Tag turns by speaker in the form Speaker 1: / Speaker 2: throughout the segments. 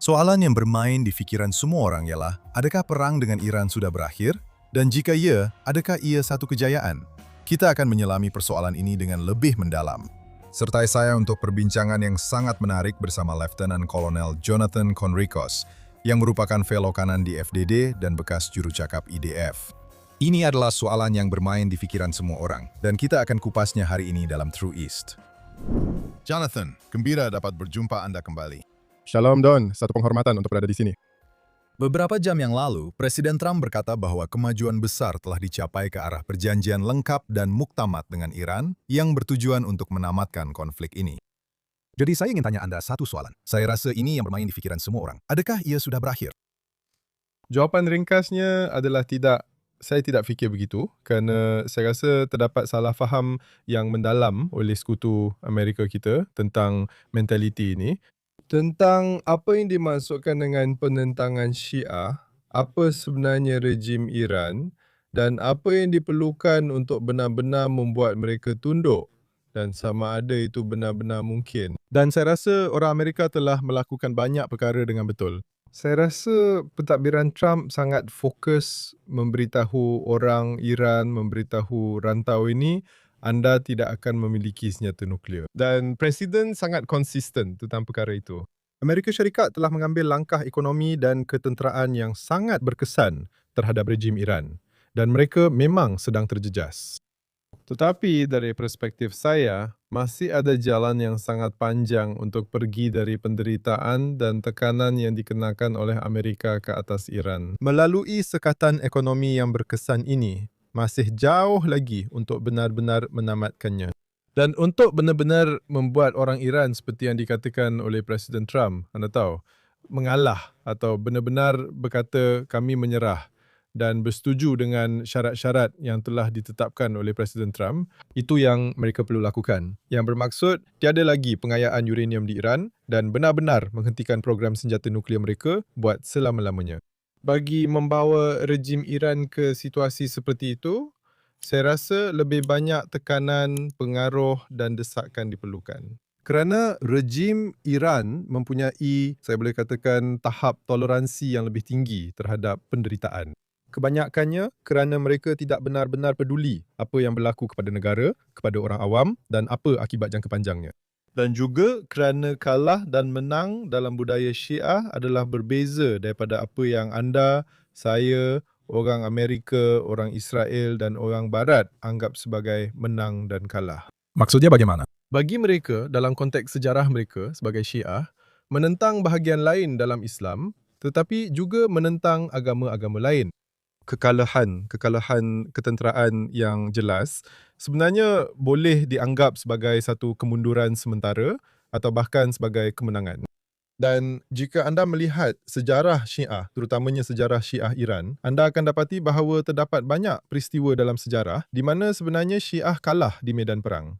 Speaker 1: Soalan yang bermain di fikiran semua orang ialah, adakah perang dengan Iran sudah berakhir? Dan jika ya, adakah ia satu kejayaan? Kita akan menyelami persoalan ini dengan lebih mendalam. Sertai saya untuk perbincangan yang sangat menarik bersama Letnan Kolonel Jonathan Conricos, yang merupakan fellow kanan di FDD dan bekas juru cakap IDF. Ini adalah soalan yang bermain di pikiran semua orang, dan kita akan kupasnya hari ini dalam True East. Jonathan, gembira dapat berjumpa Anda kembali.
Speaker 2: Shalom Don, satu penghormatan untuk berada di sini.
Speaker 1: Beberapa jam yang lalu, Presiden Trump berkata bahwa kemajuan besar telah dicapai ke arah perjanjian lengkap dan muktamad dengan Iran yang bertujuan untuk menamatkan konflik ini. Jadi saya ingin tanya Anda satu soalan. Saya rasa ini yang bermain di pikiran semua orang. Adakah ia sudah berakhir?
Speaker 2: Jawapan ringkasnya adalah tidak. Saya tidak fikir begitu kerana saya rasa terdapat salah faham yang mendalam oleh sekutu Amerika kita tentang mentaliti ini. Tentang apa yang dimaksudkan dengan penentangan Syiah, apa sebenarnya rejim Iran dan apa yang diperlukan untuk benar-benar membuat mereka tunduk dan sama ada itu benar-benar mungkin. Dan saya rasa orang Amerika telah melakukan banyak perkara dengan betul. Saya rasa pentadbiran Trump sangat fokus memberitahu orang Iran, memberitahu rantau ini, anda tidak akan memiliki senjata nuklear. Dan Presiden sangat konsisten tentang perkara itu. Amerika Syarikat telah mengambil langkah ekonomi dan ketenteraan yang sangat berkesan terhadap rejim Iran. Dan mereka memang sedang terjejas. Tetapi dari perspektif saya, masih ada jalan yang sangat panjang untuk pergi dari penderitaan dan tekanan yang dikenakan oleh Amerika ke atas Iran. Melalui sekatan ekonomi yang berkesan ini, masih jauh lagi untuk benar-benar menamatkannya. Dan untuk benar-benar membuat orang Iran seperti yang dikatakan oleh Presiden Trump, anda tahu, mengalah atau benar-benar berkata kami menyerah dan bersetuju dengan syarat-syarat yang telah ditetapkan oleh Presiden Trump, itu yang mereka perlu lakukan. Yang bermaksud tiada lagi pengayaan uranium di Iran dan benar-benar menghentikan program senjata nuklear mereka buat selama-lamanya. Bagi membawa rejim Iran ke situasi seperti itu, saya rasa lebih banyak tekanan, pengaruh dan desakan diperlukan. Kerana rejim Iran mempunyai, saya boleh katakan, tahap toleransi yang lebih tinggi terhadap penderitaan. Kebanyakannya kerana mereka tidak benar-benar peduli apa yang berlaku kepada negara, kepada orang awam dan apa akibat jangka panjangnya. Dan juga kerana kalah dan menang dalam budaya Syiah adalah berbeza daripada apa yang anda, saya, orang Amerika, orang Israel dan orang Barat anggap sebagai menang dan kalah.
Speaker 1: Maksudnya bagaimana?
Speaker 2: Bagi mereka, dalam konteks sejarah mereka sebagai Syiah, menentang bahagian lain dalam Islam tetapi juga menentang agama-agama lain. Kekalahan ketenteraan yang jelas sebenarnya boleh dianggap sebagai satu kemunduran sementara atau bahkan sebagai kemenangan. Dan jika anda melihat sejarah Syiah, terutamanya sejarah Syiah Iran, anda akan dapati bahawa terdapat banyak peristiwa dalam sejarah di mana sebenarnya Syiah kalah di medan perang.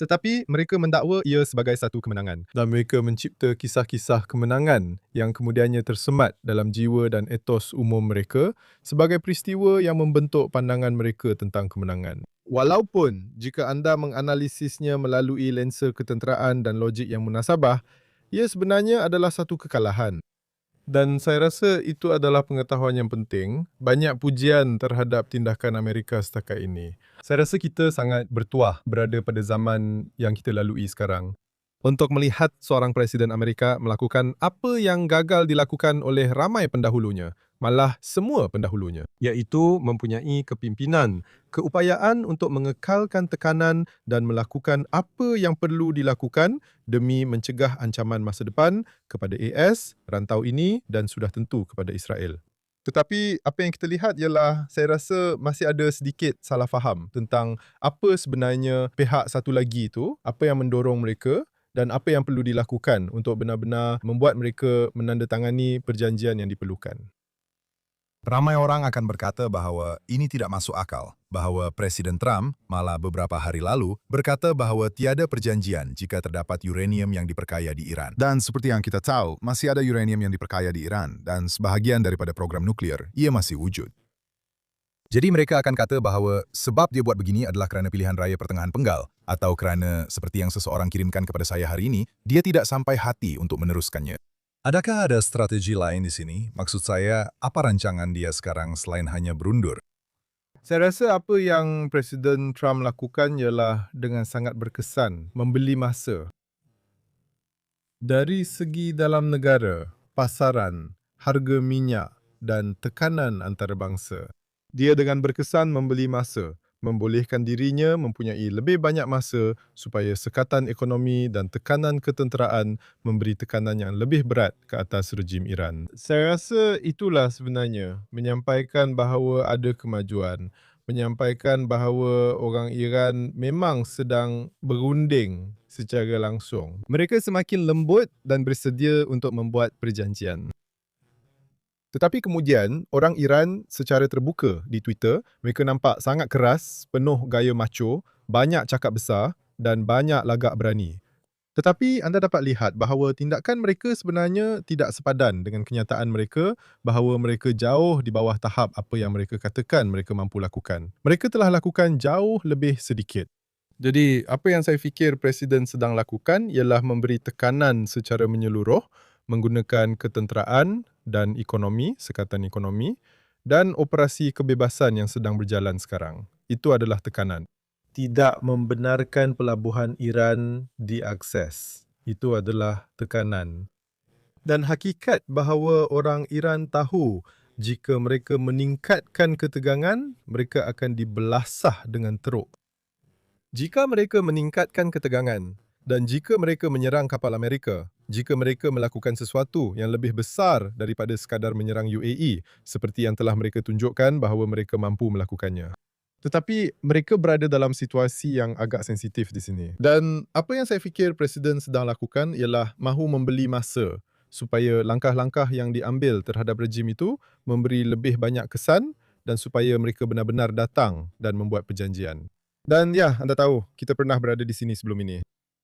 Speaker 2: Tetapi mereka mendakwa ia sebagai satu kemenangan. Dan mereka mencipta kisah-kisah kemenangan yang kemudiannya tersemat dalam jiwa dan etos umum mereka sebagai peristiwa yang membentuk pandangan mereka tentang kemenangan. Walaupun jika anda menganalisisnya melalui lensa ketenteraan dan logik yang munasabah, ia sebenarnya adalah satu kekalahan. Dan saya rasa itu adalah pengetahuan yang penting. Banyak pujian terhadap tindakan Amerika setakat ini. Saya rasa kita sangat bertuah berada pada zaman yang kita lalui sekarang. Untuk melihat seorang Presiden Amerika melakukan apa yang gagal dilakukan oleh ramai pendahulunya, malah semua pendahulunya, iaitu mempunyai kepimpinan, keupayaan untuk mengekalkan tekanan dan melakukan apa yang perlu dilakukan demi mencegah ancaman masa depan kepada AS, rantau ini dan sudah tentu kepada Israel. Tetapi apa yang kita lihat ialah saya rasa masih ada sedikit salah faham tentang apa sebenarnya pihak satu lagi itu, apa yang mendorong mereka dan apa yang perlu dilakukan untuk benar-benar membuat mereka menandatangani perjanjian yang diperlukan.
Speaker 1: Ramai orang akan berkata bahawa ini tidak masuk akal, bahawa Presiden Trump malah beberapa hari lalu berkata bahawa tiada perjanjian jika terdapat uranium yang diperkaya di Iran. Dan seperti yang kita tahu, masih ada uranium yang diperkaya di Iran dan sebahagian daripada program nuklear, ia masih wujud. Jadi mereka akan kata bahawa sebab dia buat begini adalah kerana pilihan raya pertengahan penggal atau kerana seperti yang seseorang kirimkan kepada saya hari ini, dia tidak sampai hati untuk meneruskannya. Adakah ada strategi lain di sini? Maksud saya, apa rancangan dia sekarang selain hanya berundur?
Speaker 2: Saya rasa apa yang Presiden Trump lakukan ialah dengan sangat berkesan, membeli masa. Dari segi dalam negara, pasaran, harga minyak dan tekanan antarabangsa, dia dengan berkesan membeli masa, membolehkan dirinya mempunyai lebih banyak masa supaya sekatan ekonomi dan tekanan ketenteraan memberi tekanan yang lebih berat ke atas rejim Iran. Saya rasa itulah sebenarnya menyampaikan bahawa ada kemajuan, menyampaikan bahawa orang Iran memang sedang berunding secara langsung. Mereka semakin lembut dan bersedia untuk membuat perjanjian. Tetapi kemudian, orang Iran secara terbuka di Twitter, mereka nampak sangat keras, penuh gaya macho, banyak cakap besar dan banyak lagak berani. Tetapi anda dapat lihat bahawa tindakan mereka sebenarnya tidak sepadan dengan kenyataan mereka bahawa mereka jauh di bawah tahap apa yang mereka katakan mereka mampu lakukan. Mereka telah lakukan jauh lebih sedikit. Jadi, apa yang saya fikir Presiden sedang lakukan ialah memberi tekanan secara menyeluruh menggunakan ketenteraan dan ekonomi, sekatan ekonomi, dan operasi kebebasan yang sedang berjalan sekarang. Itu adalah tekanan. Tidak membenarkan pelabuhan Iran diakses. Itu adalah tekanan. Dan hakikat bahawa orang Iran tahu jika mereka meningkatkan ketegangan, mereka akan dibelasah dengan teruk. Jika mereka meningkatkan ketegangan dan jika mereka menyerang kapal Amerika, jika mereka melakukan sesuatu yang lebih besar daripada sekadar menyerang UAE seperti yang telah mereka tunjukkan bahawa mereka mampu melakukannya. Tetapi mereka berada dalam situasi yang agak sensitif di sini. Dan apa yang saya fikir Presiden sedang lakukan ialah mahu membeli masa supaya langkah-langkah yang diambil terhadap rejim itu memberi lebih banyak kesan dan supaya mereka benar-benar datang dan membuat perjanjian. Dan ya, anda tahu, kita pernah berada di sini sebelum ini.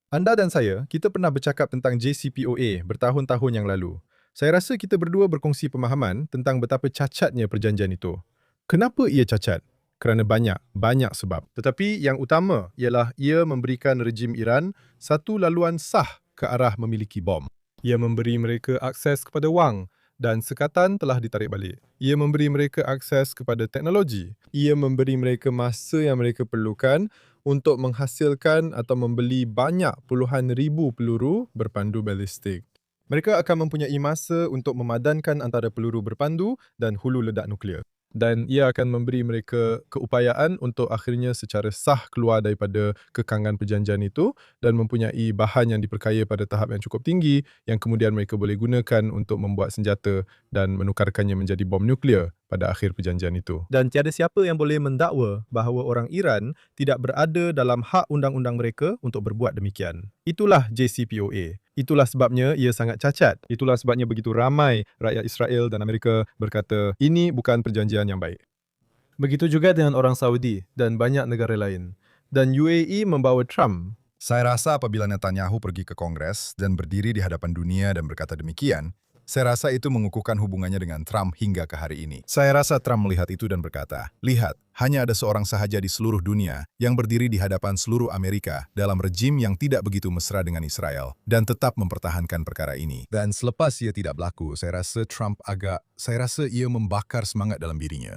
Speaker 2: Anda dan saya, kita pernah bercakap tentang JCPOA bertahun-tahun yang lalu. Saya rasa kita berdua berkongsi pemahaman tentang betapa cacatnya perjanjian itu. Kenapa ia cacat? Kerana banyak sebab. Tetapi yang utama ialah ia memberikan rejim Iran satu laluan sah ke arah memiliki bom. Ia memberi mereka akses kepada wang dan sekatan telah ditarik balik. Ia memberi mereka akses kepada teknologi. Ia memberi mereka masa yang mereka perlukan untuk menghasilkan atau membeli banyak puluhan ribu peluru berpandu balistik. Mereka akan mempunyai masa untuk memadankan antara peluru berpandu dan hulu ledak nuklear. Dan ia akan memberi mereka keupayaan untuk akhirnya secara sah keluar daripada kekangan perjanjian itu dan mempunyai bahan yang diperkaya pada tahap yang cukup tinggi yang kemudian mereka boleh gunakan untuk membuat senjata dan menukarkannya menjadi bom nuklear pada akhir perjanjian itu. Dan tiada siapa yang boleh mendakwa bahawa orang Iran tidak berada dalam hak undang-undang mereka untuk berbuat demikian. Itulah JCPOA. Itulah sebabnya ia sangat cacat. Itulah sebabnya begitu ramai rakyat Israel dan Amerika berkata, ini bukan perjanjian yang baik. Begitu juga dengan orang Saudi dan banyak negara lain. Dan UAE membawa Trump.
Speaker 1: Saya rasa apabila Netanyahu pergi ke Kongres dan berdiri di hadapan dunia dan berkata demikian, saya rasa itu mengukuhkan hubungannya dengan Trump hingga ke hari ini. Saya rasa Trump melihat itu dan berkata, lihat, hanya ada seorang sahaja di seluruh dunia yang berdiri di hadapan seluruh Amerika dalam rejim yang tidak begitu mesra dengan Israel dan tetap mempertahankan perkara ini. Dan selepas ia tidak berlaku, saya rasa ia membakar semangat dalam dirinya.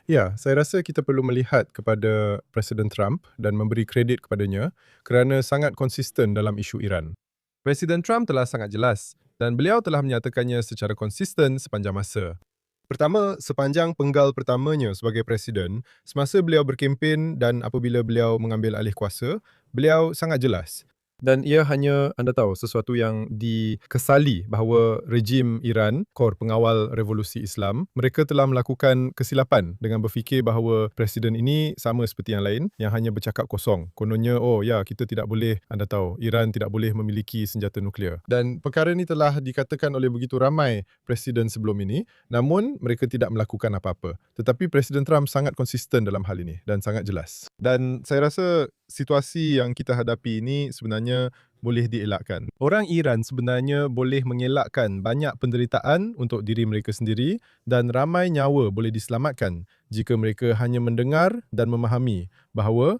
Speaker 2: Ya, saya rasa kita perlu melihat kepada Presiden Trump dan memberi kredit kepadanya kerana sangat konsisten dalam isu Iran. Presiden Trump telah sangat jelas dan beliau telah menyatakannya secara konsisten sepanjang masa. Pertama, sepanjang penggal pertamanya sebagai presiden, semasa beliau berkempen dan apabila beliau mengambil alih kuasa, beliau sangat jelas. Dan ia hanya, anda tahu, sesuatu yang dikesali bahawa rejim Iran, kor pengawal revolusi Islam, mereka telah melakukan kesilapan dengan berfikir bahawa presiden ini sama seperti yang lain, yang hanya bercakap kosong. Kononnya, oh ya, kita tidak boleh, anda tahu, Iran tidak boleh memiliki senjata nuklear. Dan perkara ini telah dikatakan oleh begitu ramai presiden sebelum ini, namun mereka tidak melakukan apa-apa. Tetapi Presiden Trump sangat konsisten dalam hal ini dan sangat jelas. Dan saya rasa situasi yang kita hadapi ini sebenarnya boleh dielakkan. Orang Iran sebenarnya boleh mengelakkan banyak penderitaan untuk diri mereka sendiri dan ramai nyawa boleh diselamatkan jika mereka hanya mendengar dan memahami bahawa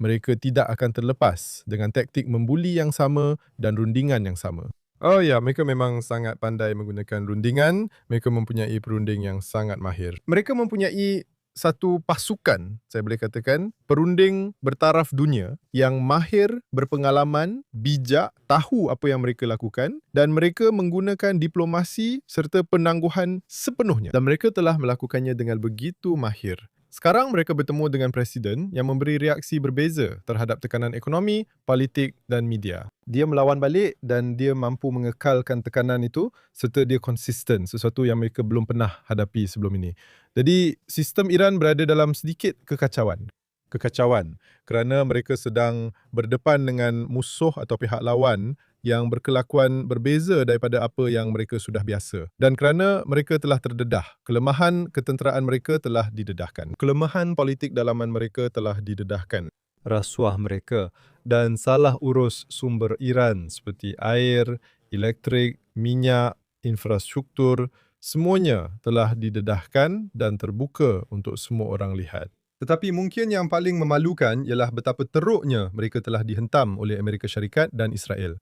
Speaker 2: mereka tidak akan terlepas dengan taktik membuli yang sama dan rundingan yang sama. Oh ya, mereka memang sangat pandai menggunakan rundingan, mereka mempunyai perunding yang sangat mahir. Mereka mempunyai satu pasukan, saya boleh katakan, perunding bertaraf dunia yang mahir, berpengalaman, bijak, tahu apa yang mereka lakukan dan mereka menggunakan diplomasi serta penangguhan sepenuhnya. Dan mereka telah melakukannya dengan begitu mahir. Sekarang mereka bertemu dengan presiden yang memberi reaksi berbeza terhadap tekanan ekonomi, politik dan media. Dia melawan balik dan dia mampu mengekalkan tekanan itu serta dia konsisten, sesuatu yang mereka belum pernah hadapi sebelum ini. Jadi sistem Iran berada dalam sedikit kekacauan. Kekacauan kerana mereka sedang berdepan dengan musuh atau pihak lawan yang berkelakuan berbeza daripada apa yang mereka sudah biasa. Dan kerana mereka telah terdedah, kelemahan ketenteraan mereka telah didedahkan. Kelemahan politik dalaman mereka telah didedahkan. Rasuah mereka dan salah urus sumber Iran seperti air, elektrik, minyak, infrastruktur, semuanya telah didedahkan dan terbuka untuk semua orang lihat. Tetapi mungkin yang paling memalukan ialah betapa teruknya mereka telah dihentam oleh Amerika Syarikat dan Israel.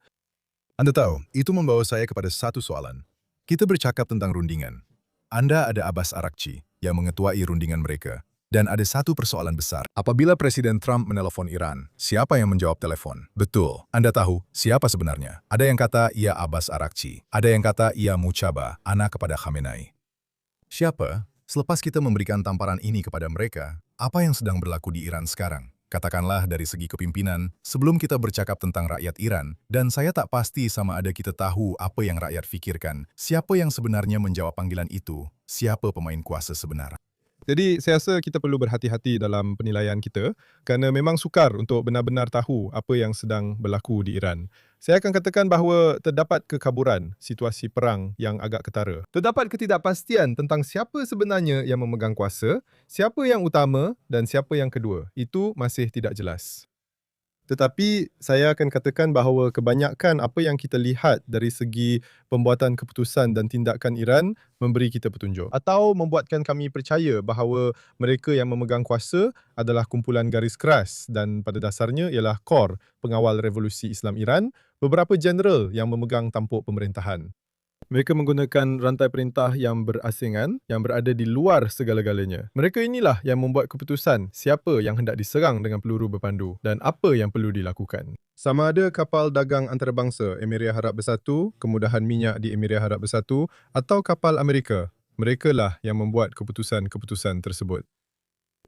Speaker 1: Anda tahu, itu membawa saya kepada satu soalan. Kita bercakap tentang rundingan. Anda ada Abbas Araghchi yang mengetuai rundingan mereka. Dan ada satu persoalan besar. Apabila Presiden Trump menelpon Iran, siapa yang menjawab telepon? Betul, Anda tahu siapa sebenarnya. Ada yang kata ia Abbas Araghchi. Ada yang kata ia Mujtaba, anak kepada Khamenei. Siapa? Selepas kita memberikan tamparan ini kepada mereka, apa yang sedang berlaku di Iran sekarang? Katakanlah dari segi kepimpinan, sebelum kita bercakap tentang rakyat Iran, dan saya tak pasti sama ada kita tahu apa yang rakyat fikirkan, siapa yang sebenarnya menjawab panggilan itu, siapa pemain kuasa sebenar.
Speaker 2: Jadi saya rasa kita perlu berhati-hati dalam penilaian kita kerana memang sukar untuk benar-benar tahu apa yang sedang berlaku di Iran. Saya akan katakan bahawa terdapat kekaburan situasi perang yang agak ketara. Terdapat ketidakpastian tentang siapa sebenarnya yang memegang kuasa, siapa yang utama dan siapa yang kedua. Itu masih tidak jelas. Tetapi saya akan katakan bahawa kebanyakan apa yang kita lihat dari segi pembuatan keputusan dan tindakan Iran memberi kita petunjuk atau membuatkan kami percaya bahawa mereka yang memegang kuasa adalah kumpulan garis keras dan pada dasarnya ialah KOR, pengawal revolusi Islam Iran, beberapa jeneral yang memegang tampuk pemerintahan. Mereka menggunakan rantai perintah yang berasingan, yang berada di luar segala-galanya. Mereka inilah yang membuat keputusan siapa yang hendak diserang dengan peluru berpandu dan apa yang perlu dilakukan. Sama ada kapal dagang antarabangsa Emirat Arab Bersatu, kemudahan minyak di Emirat Arab Bersatu atau kapal Amerika, merekalah yang membuat keputusan-keputusan tersebut.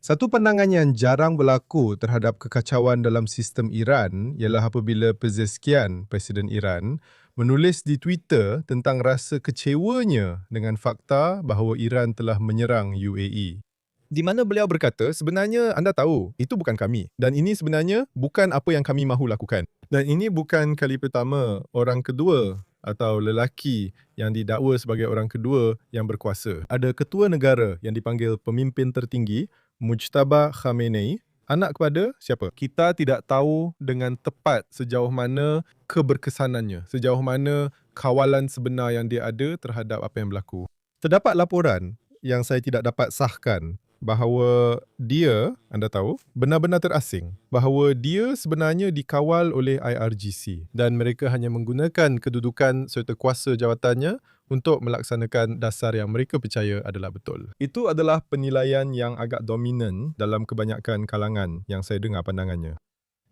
Speaker 2: Satu pandangan yang jarang berlaku terhadap kekacauan dalam sistem Iran ialah apabila Pezeshkian, Presiden Iran, menulis di Twitter tentang rasa kecewanya dengan fakta bahawa Iran telah menyerang UAE. Di mana beliau berkata, sebenarnya anda tahu, itu bukan kami. Dan ini sebenarnya bukan apa yang kami mahu lakukan. Dan ini bukan kali pertama orang kedua atau lelaki yang didakwa sebagai orang kedua yang berkuasa. Ada ketua negara yang dipanggil pemimpin tertinggi, Mujtaba Khamenei, anak kepada siapa? Kita tidak tahu dengan tepat sejauh mana keberkesanannya, sejauh mana kawalan sebenar yang dia ada terhadap apa yang berlaku. Terdapat laporan yang saya tidak dapat sahkan bahawa dia, anda tahu, benar-benar terasing. Bahawa dia sebenarnya dikawal oleh IRGC dan mereka hanya menggunakan kedudukan serta kuasa jawatannya untuk melaksanakan dasar yang mereka percaya adalah betul. Itu adalah penilaian yang agak dominan dalam kebanyakan kalangan yang saya dengar pandangannya.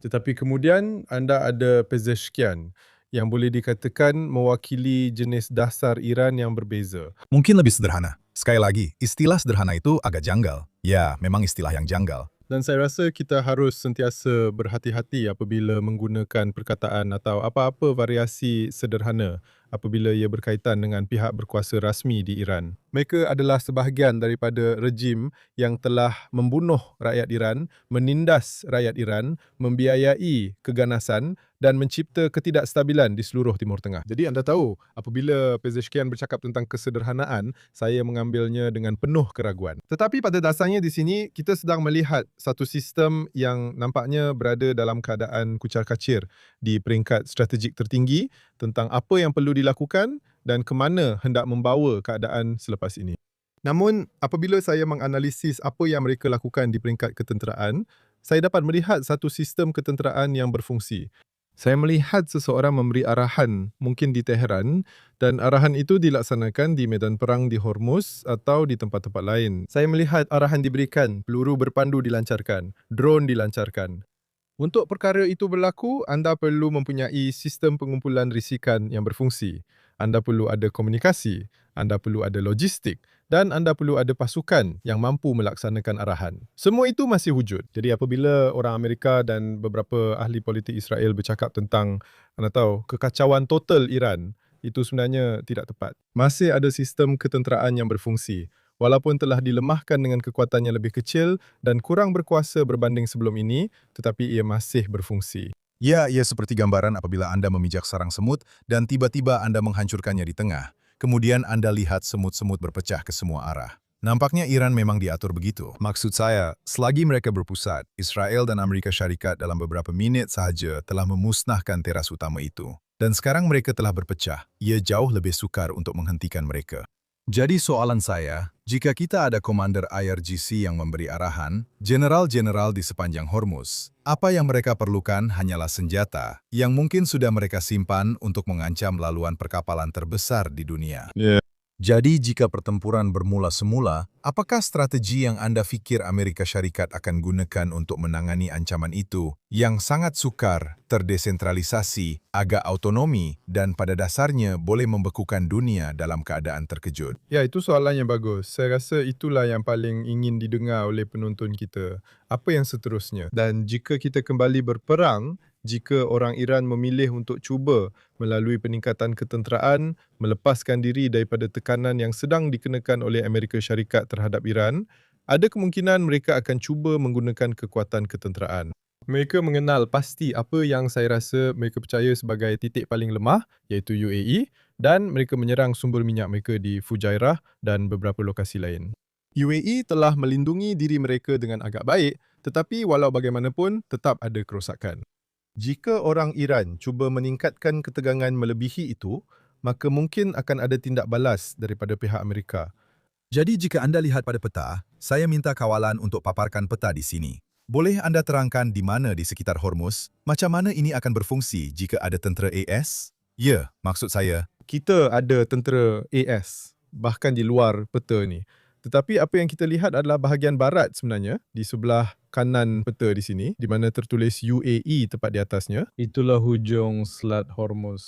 Speaker 2: Tetapi kemudian anda ada Pezeshkian yang boleh dikatakan mewakili jenis dasar Iran yang berbeza.
Speaker 1: Mungkin lebih sederhana. Sekali lagi, istilah sederhana itu agak janggal. Ya, memang istilah yang janggal.
Speaker 2: Dan saya rasa kita harus sentiasa berhati-hati apabila menggunakan perkataan atau apa-apa variasi sederhana apabila ia berkaitan dengan pihak berkuasa rasmi di Iran. Mereka adalah sebahagian daripada rejim yang telah membunuh rakyat Iran, menindas rakyat Iran, membiayai keganasan dan mencipta ketidakstabilan di seluruh Timur Tengah. Jadi anda tahu, apabila Pezeshkian bercakap tentang kesederhanaan, saya mengambilnya dengan penuh keraguan. Tetapi pada dasarnya di sini, kita sedang melihat satu sistem yang nampaknya berada dalam keadaan kucar-kacir di peringkat strategik tertinggi tentang apa yang perlu dilakukan dan ke mana hendak membawa keadaan selepas ini. Namun, apabila saya menganalisis apa yang mereka lakukan di peringkat ketenteraan, saya dapat melihat satu sistem ketenteraan yang berfungsi. Saya melihat seseorang memberi arahan, mungkin di Tehran, dan arahan itu dilaksanakan di medan perang di Hormuz atau di tempat-tempat lain. Saya melihat arahan diberikan, peluru berpandu dilancarkan, drone dilancarkan. Untuk perkara itu berlaku, anda perlu mempunyai sistem pengumpulan risikan yang berfungsi. Anda perlu ada komunikasi, anda perlu ada logistik, dan anda perlu ada pasukan yang mampu melaksanakan arahan. Semua itu masih wujud. Jadi apabila orang Amerika dan beberapa ahli politik Israel bercakap tentang, anda tahu, kekacauan total Iran, itu sebenarnya tidak tepat. Masih ada sistem ketenteraan yang berfungsi. Walaupun telah dilemahkan dengan kekuatan yang lebih kecil dan kurang berkuasa berbanding sebelum ini, tetapi ia masih berfungsi.
Speaker 1: Ya, ia seperti gambaran apabila Anda memijak sarang semut dan tiba-tiba Anda menghancurkannya di tengah. Kemudian Anda lihat semut-semut berpecah ke semua arah. Nampaknya Iran memang diatur begitu. Maksud saya, selagi mereka berpusat, Israel dan Amerika Syarikat dalam beberapa menit sahaja telah memusnahkan teras utama itu. Dan sekarang mereka telah berpecah, ia jauh lebih sukar untuk menghentikan mereka. Jadi soalan saya, jika kita ada komander IRGC yang memberi arahan, jenderal-jenderal di sepanjang Hormuz, apa yang mereka perlukan hanyalah senjata yang mungkin sudah mereka simpan untuk mengancam laluan perkapalan terbesar di dunia. Jadi jika pertempuran bermula semula, apakah strategi yang Anda pikir Amerika Syarikat akan gunakan untuk menangani ancaman itu yang sangat sukar, terdesentralisasi, agak autonomi, dan pada dasarnya boleh membekukan dunia dalam keadaan terkejut?
Speaker 2: Ya, itu soalan yang bagus. Saya rasa itulah yang paling ingin didengar oleh penonton kita. Apa yang seterusnya? Dan jika kita kembali berperang, jika orang Iran memilih untuk cuba melalui peningkatan ketenteraan, melepaskan diri daripada tekanan yang sedang dikenakan oleh Amerika Syarikat terhadap Iran, ada kemungkinan mereka akan cuba menggunakan kekuatan ketenteraan. Mereka mengenal pasti apa yang saya rasa mereka percaya sebagai titik paling lemah, iaitu UAE, dan mereka menyerang sumber minyak mereka di Fujairah dan beberapa lokasi lain. UAE telah melindungi diri mereka dengan agak baik, tetapi walau bagaimanapun tetap ada kerosakan. Jika orang Iran cuba meningkatkan ketegangan melebihi itu, maka mungkin akan ada tindak balas daripada pihak Amerika.
Speaker 1: Jadi jika Anda lihat pada peta, saya minta kawalan untuk paparkan peta di sini. Boleh Anda terangkan di mana di sekitar Hormuz, macam mana ini akan berfungsi jika ada tentera AS? Ya, maksud saya,
Speaker 2: Kita ada tentera AS, bahkan di luar peta ni. Tetapi apa yang kita lihat adalah bahagian barat sebenarnya, di sebelah kanan peta di sini, di mana tertulis UAE tepat di atasnya. Itulah hujung Selat Hormuz.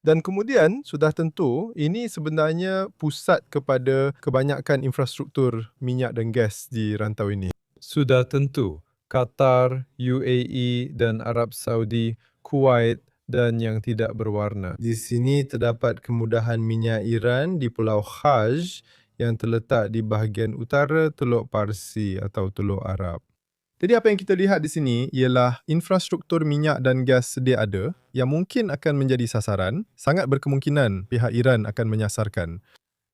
Speaker 2: Dan kemudian, sudah tentu, ini sebenarnya pusat kepada kebanyakan infrastruktur minyak dan gas di rantau ini. Sudah tentu, Qatar, UAE dan Arab Saudi, Kuwait dan yang tidak berwarna. Di sini terdapat kemudahan minyak Iran di Pulau Hajj yang terletak di bahagian utara Teluk Parsi atau Teluk Arab. Jadi apa yang kita lihat di sini ialah infrastruktur minyak dan gas sedia ada yang mungkin akan menjadi sasaran, sangat berkemungkinan pihak Iran akan menyasarkan.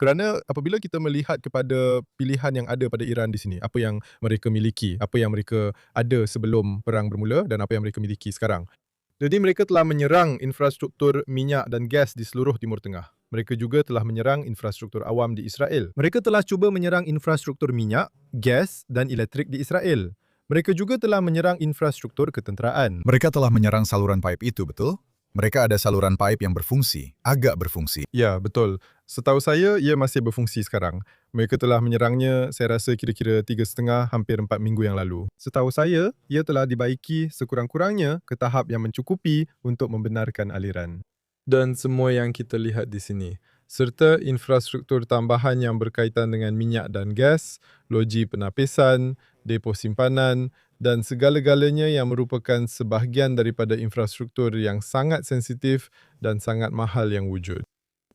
Speaker 2: Kerana apabila kita melihat kepada pilihan yang ada pada Iran di sini, apa yang mereka miliki, apa yang mereka ada sebelum perang bermula dan apa yang mereka miliki sekarang. Jadi mereka telah menyerang infrastruktur minyak dan gas di seluruh Timur Tengah. Mereka juga telah menyerang infrastruktur awam di Israel. Mereka telah cuba menyerang infrastruktur minyak, gas dan elektrik di Israel. Mereka juga telah menyerang infrastruktur ketenteraan.
Speaker 1: mereka telah menyerang saluran pipe itu, betul? Mereka ada saluran pipe yang berfungsi, agak berfungsi.
Speaker 2: Ya, betul. Setahu saya, ia masih berfungsi sekarang. Mereka telah menyerangnya, saya rasa kira-kira 3,5 hampir 4 minggu yang lalu. Setahu saya, ia telah dibaiki sekurang-kurangnya ke tahap yang mencukupi untuk membenarkan aliran. Dan semua yang kita lihat di sini, serta infrastruktur tambahan yang berkaitan dengan minyak dan gas, loji penapisan, depo simpanan, dan segala-galanya yang merupakan sebahagian daripada infrastruktur yang sangat sensitif dan sangat mahal yang wujud.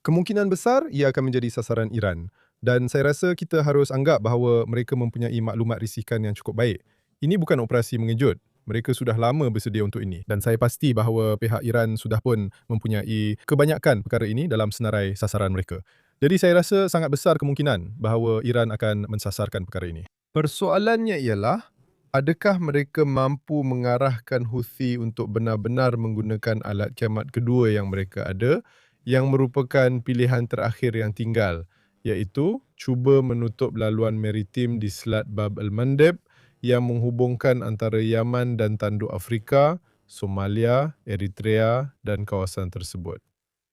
Speaker 2: Kemungkinan besar ia akan menjadi sasaran Iran. Dan saya rasa kita harus anggap bahawa mereka mempunyai maklumat risikan yang cukup baik. Ini bukan operasi mengejut. Mereka sudah lama bersedia untuk ini. Dan saya pasti bahawa pihak Iran sudah pun mempunyai kebanyakan perkara ini dalam senarai sasaran mereka. Jadi saya rasa sangat besar kemungkinan bahawa Iran akan mensasarkan perkara ini. Persoalannya ialah, adakah mereka mampu mengarahkan Houthi untuk benar-benar menggunakan alat kiamat kedua yang mereka ada, yang merupakan pilihan terakhir yang tinggal, iaitu cuba menutup laluan maritim di Selat Bab al-Mandeb yang menghubungkan antara Yaman dan Tanduk Afrika, Somalia, Eritrea dan kawasan tersebut.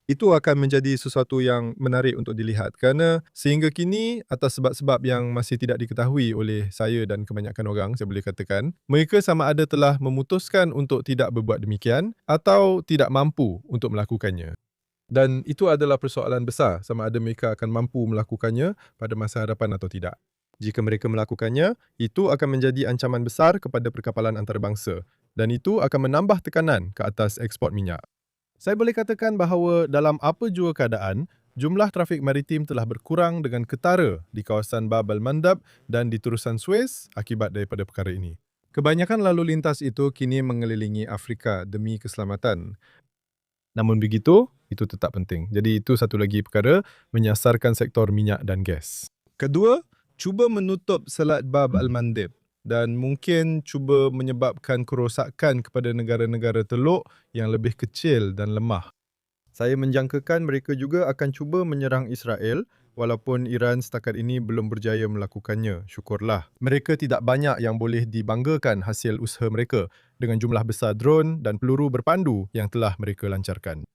Speaker 2: Itu akan menjadi sesuatu yang menarik untuk dilihat kerana sehingga kini atas sebab-sebab yang masih tidak diketahui oleh saya dan kebanyakan orang, saya boleh katakan, mereka sama ada telah memutuskan untuk tidak berbuat demikian atau tidak mampu untuk melakukannya. Dan itu adalah persoalan besar sama ada mereka akan mampu melakukannya pada masa hadapan atau tidak. Jika mereka melakukannya, itu akan menjadi ancaman besar kepada perkapalan antarabangsa dan itu akan menambah tekanan ke atas ekspor minyak. Saya boleh katakan bahawa dalam apa jua keadaan, jumlah trafik maritim telah berkurang dengan ketara di kawasan Bab al-Mandab dan di Terusan Suez akibat daripada perkara ini. Kebanyakan lalu lintas itu kini mengelilingi Afrika demi keselamatan. Namun begitu, itu tetap penting. Jadi itu satu lagi perkara, menyasarkan sektor minyak dan gas. Kedua, cuba menutup Selat Bab al-Mandeb dan mungkin cuba menyebabkan kerosakan kepada negara-negara teluk yang lebih kecil dan lemah. Saya menjangkakan mereka juga akan cuba menyerang Israel walaupun Iran setakat ini belum berjaya melakukannya. Syukurlah. Mereka tidak banyak yang boleh dibanggakan hasil usaha mereka dengan jumlah besar drone dan peluru berpandu yang telah mereka lancarkan.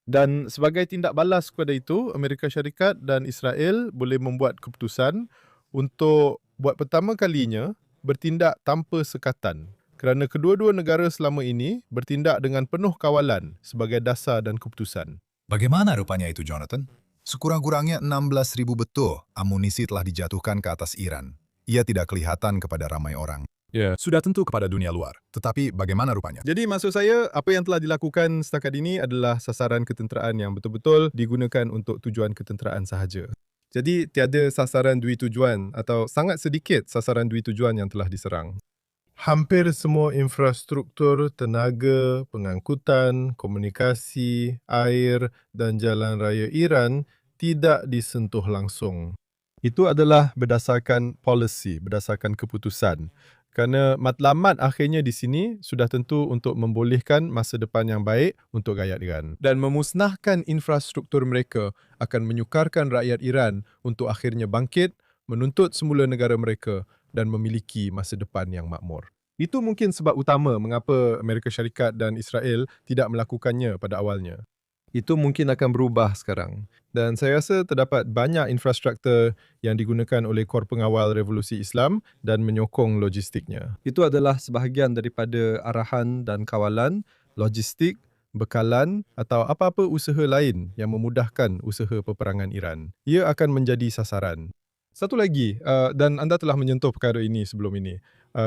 Speaker 2: Dan sebagai tindak balas kepada itu, Amerika Syarikat dan Israel boleh membuat keputusan untuk buat pertama kalinya bertindak tanpa sekatan kerana kedua-dua negara selama ini bertindak dengan penuh kawalan sebagai dasar dan keputusan.
Speaker 1: Bagaimana rupanya itu, Jonathan? Sekurang-kurangnya 16.000 betul amunisi telah dijatuhkan ke atas Iran. Ia tidak kelihatan kepada ramai orang.
Speaker 2: Ya.
Speaker 1: Sudah tentu kepada dunia luar. Tetapi bagaimana rupanya?
Speaker 2: Jadi maksud saya, apa yang telah dilakukan setakat ini adalah sasaran ketenteraan yang betul-betul digunakan untuk tujuan ketenteraan sahaja. Jadi tiada sasaran dui tujuan atau sangat sedikit sasaran dui tujuan yang telah diserang. Hampir semua infrastruktur, tenaga, pengangkutan, komunikasi, air dan jalan raya Iran tidak disentuh langsung. Itu adalah berdasarkan policy, berdasarkan keputusan. Kerana matlamat akhirnya di sini sudah tentu untuk membolehkan masa depan yang baik untuk rakyat Iran. Dan memusnahkan infrastruktur mereka akan menyukarkan rakyat Iran untuk akhirnya bangkit, menuntut semula negara mereka dan memiliki masa depan yang makmur. Itu mungkin sebab utama mengapa Amerika Syarikat dan Israel tidak melakukannya pada awalnya. Itu mungkin akan berubah sekarang. Dan saya rasa terdapat banyak infrastruktur yang digunakan oleh Kor Pengawal Revolusi Islam dan menyokong logistiknya. Itu adalah sebahagian daripada arahan dan kawalan, logistik, bekalan atau apa-apa usaha lain yang memudahkan usaha peperangan Iran. Ia akan menjadi sasaran. Satu lagi, dan anda telah menyentuh perkara ini sebelum ini,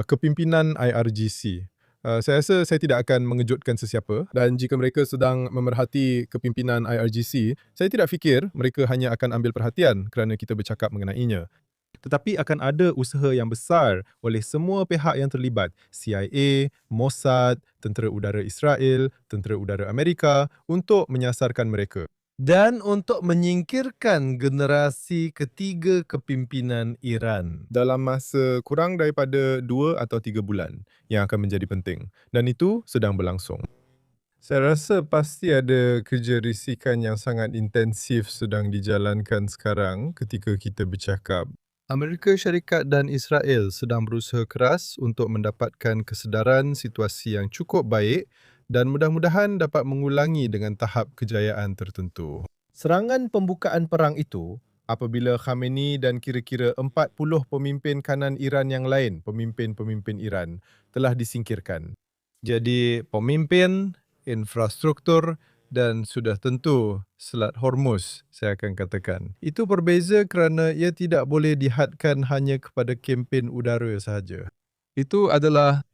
Speaker 2: kepimpinan IRGC. Saya rasa saya tidak akan mengejutkan sesiapa dan jika mereka sedang memerhati kepimpinan IRGC, saya tidak fikir mereka hanya akan ambil perhatian kerana kita bercakap mengenainya. Tetapi akan ada usaha yang besar oleh semua pihak yang terlibat, CIA, Mossad, Tentera Udara Israel, Tentera Udara Amerika untuk menyasarkan mereka. Dan untuk menyingkirkan generasi ketiga kepimpinan Iran dalam masa kurang daripada 2 atau 3 bulan yang akan menjadi penting. Dan itu sedang berlangsung. Saya rasa pasti ada kerja risikan yang sangat intensif sedang dijalankan sekarang ketika kita bercakap. Amerika Syarikat dan Israel sedang berusaha keras untuk mendapatkan kesedaran situasi yang cukup baik dan mudah-mudahan dapat mengulangi dengan tahap kejayaan tertentu. Serangan pembukaan perang itu apabila Khamenei dan kira-kira 40 pemimpin kanan Iran yang lain, pemimpin-pemimpin Iran, telah disingkirkan. Jadi pemimpin, infrastruktur dan sudah tentu Selat Hormuz, saya akan katakan. Itu berbeza kerana ia tidak boleh dihadkan hanya kepada kempen udara sahaja. Itu adalah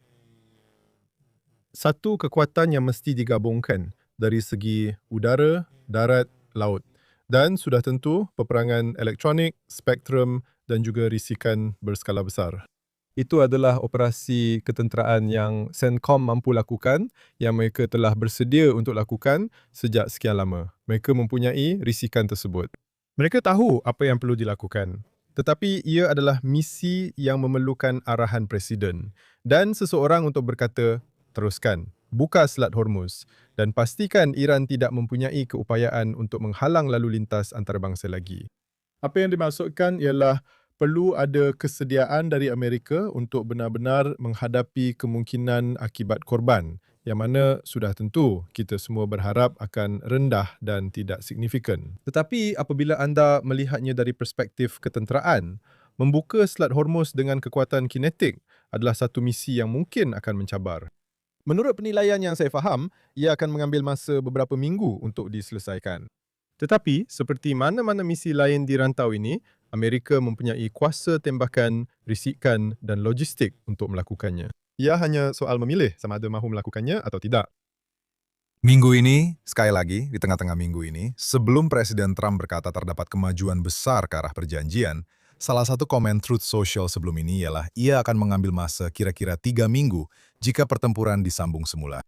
Speaker 2: satu kekuatan yang mesti digabungkan dari segi udara, darat, laut. Dan sudah tentu peperangan elektronik, spektrum dan juga risikan berskala besar. Itu adalah operasi ketenteraan yang CENTCOM mampu lakukan, yang mereka telah bersedia untuk lakukan sejak sekian lama. Mereka mempunyai risikan tersebut. Mereka tahu apa yang perlu dilakukan. Tetapi ia adalah misi yang memerlukan arahan Presiden. Dan seseorang untuk berkata, teruskan, buka Selat Hormuz dan pastikan Iran tidak mempunyai keupayaan untuk menghalang lalu lintas antarabangsa lagi. Apa yang dimaksudkan ialah perlu ada kesediaan dari Amerika untuk benar-benar menghadapi kemungkinan akibat korban, yang mana sudah tentu kita semua berharap akan rendah dan tidak signifikan. Tetapi apabila anda melihatnya dari perspektif ketenteraan, membuka Selat Hormuz dengan kekuatan kinetik adalah satu misi yang mungkin akan mencabar. Menurut penilaian yang saya faham, ia akan mengambil masa beberapa minggu untuk diselesaikan. Tetapi, seperti mana-mana misi lain di rantau ini, Amerika mempunyai kuasa tembakan, risikan dan logistik untuk melakukannya. Ia hanya soal memilih sama ada mahu melakukannya atau tidak.
Speaker 1: Minggu ini, sekali lagi, di tengah-tengah minggu ini, sebelum Presiden Trump berkata terdapat kemajuan besar ke arah perjanjian, salah satu komen Truth Social sebelum ini ialah ia akan mengambil masa kira-kira 3 minggu jika pertempuran disambung semula.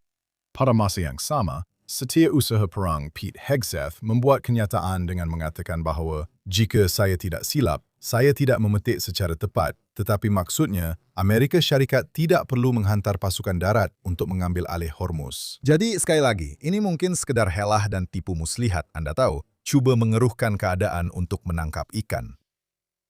Speaker 1: Pada masa yang sama, Setiausaha Perang Pete Hegseth membuat kenyataan dengan mengatakan bahawa jika saya tidak silap, saya tidak memetik secara tepat, tetapi maksudnya Amerika Syarikat tidak perlu menghantar pasukan darat untuk mengambil alih Hormuz. Jadi sekali lagi, ini mungkin sekedar helah dan tipu muslihat, Anda tahu, cuba mengeruhkan keadaan untuk menangkap ikan.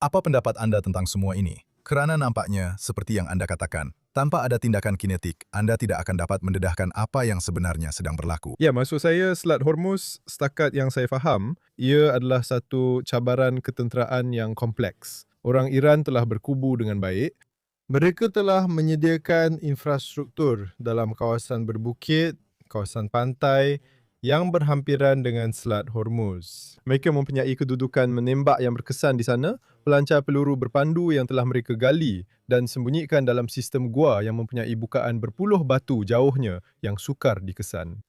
Speaker 1: Apa pendapat Anda tentang semua ini? Kerana nampaknya, seperti yang Anda katakan, tanpa ada tindakan kinetik, Anda tidak akan dapat mendedahkan apa yang sebenarnya sedang berlaku. Ya, maksud saya Selat Hormuz, setakat yang saya faham, ia adalah satu cabaran ketenteraan yang kompleks. Orang Iran telah berkubu dengan baik. Mereka telah menyediakan infrastruktur dalam kawasan berbukit, kawasan pantai, yang berhampiran dengan Selat Hormuz. Mereka mempunyai kedudukan menembak yang berkesan di sana, pelancar peluru berpandu yang telah mereka gali dan sembunyikan dalam sistem gua yang mempunyai bukaan berpuluh batu jauhnya yang sukar dikesan.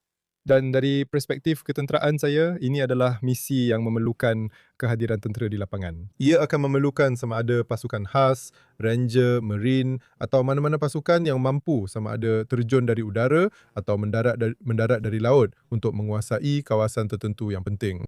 Speaker 1: Dan dari perspektif ketenteraan saya, ini adalah misi yang memerlukan kehadiran tentera di lapangan. Ia akan memerlukan sama ada pasukan khas, ranger, marine atau mana-mana pasukan yang mampu sama ada terjun dari udara atau mendarat dari laut untuk menguasai kawasan tertentu yang penting.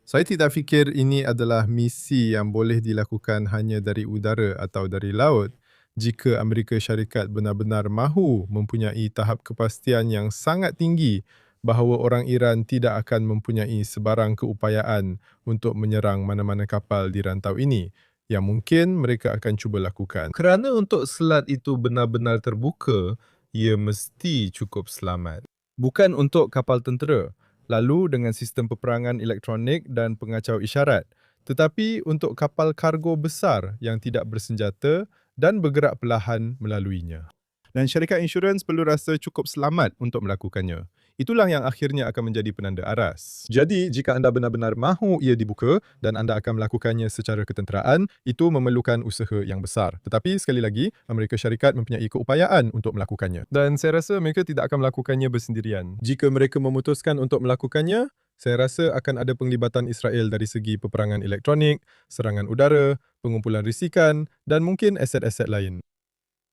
Speaker 1: Saya tidak fikir ini adalah misi yang boleh dilakukan hanya dari udara atau dari laut. Jika Amerika Syarikat benar-benar mahu mempunyai tahap kepastian yang sangat tinggi bahawa orang Iran tidak akan mempunyai sebarang keupayaan untuk menyerang mana-mana kapal di rantau ini, yang mungkin mereka akan cuba lakukan. Kerana untuk selat itu benar-benar terbuka, ia mesti cukup selamat. Bukan untuk kapal tentera, lalu dengan sistem peperangan elektronik dan pengacau isyarat, tetapi untuk kapal kargo besar yang tidak bersenjata dan bergerak perlahan melaluinya. Dan syarikat insurans perlu rasa cukup selamat untuk melakukannya. Itulah yang akhirnya akan menjadi penanda aras. Jadi, jika anda benar-benar mahu ia dibuka dan anda akan melakukannya secara ketenteraan, itu memerlukan usaha yang besar. Tetapi, sekali lagi, Amerika Syarikat mempunyai keupayaan untuk melakukannya. Dan saya rasa mereka tidak akan melakukannya bersendirian. Jika mereka memutuskan untuk melakukannya, saya rasa akan ada penglibatan Israel dari segi peperangan elektronik, serangan udara, pengumpulan risikan dan mungkin aset-aset lain.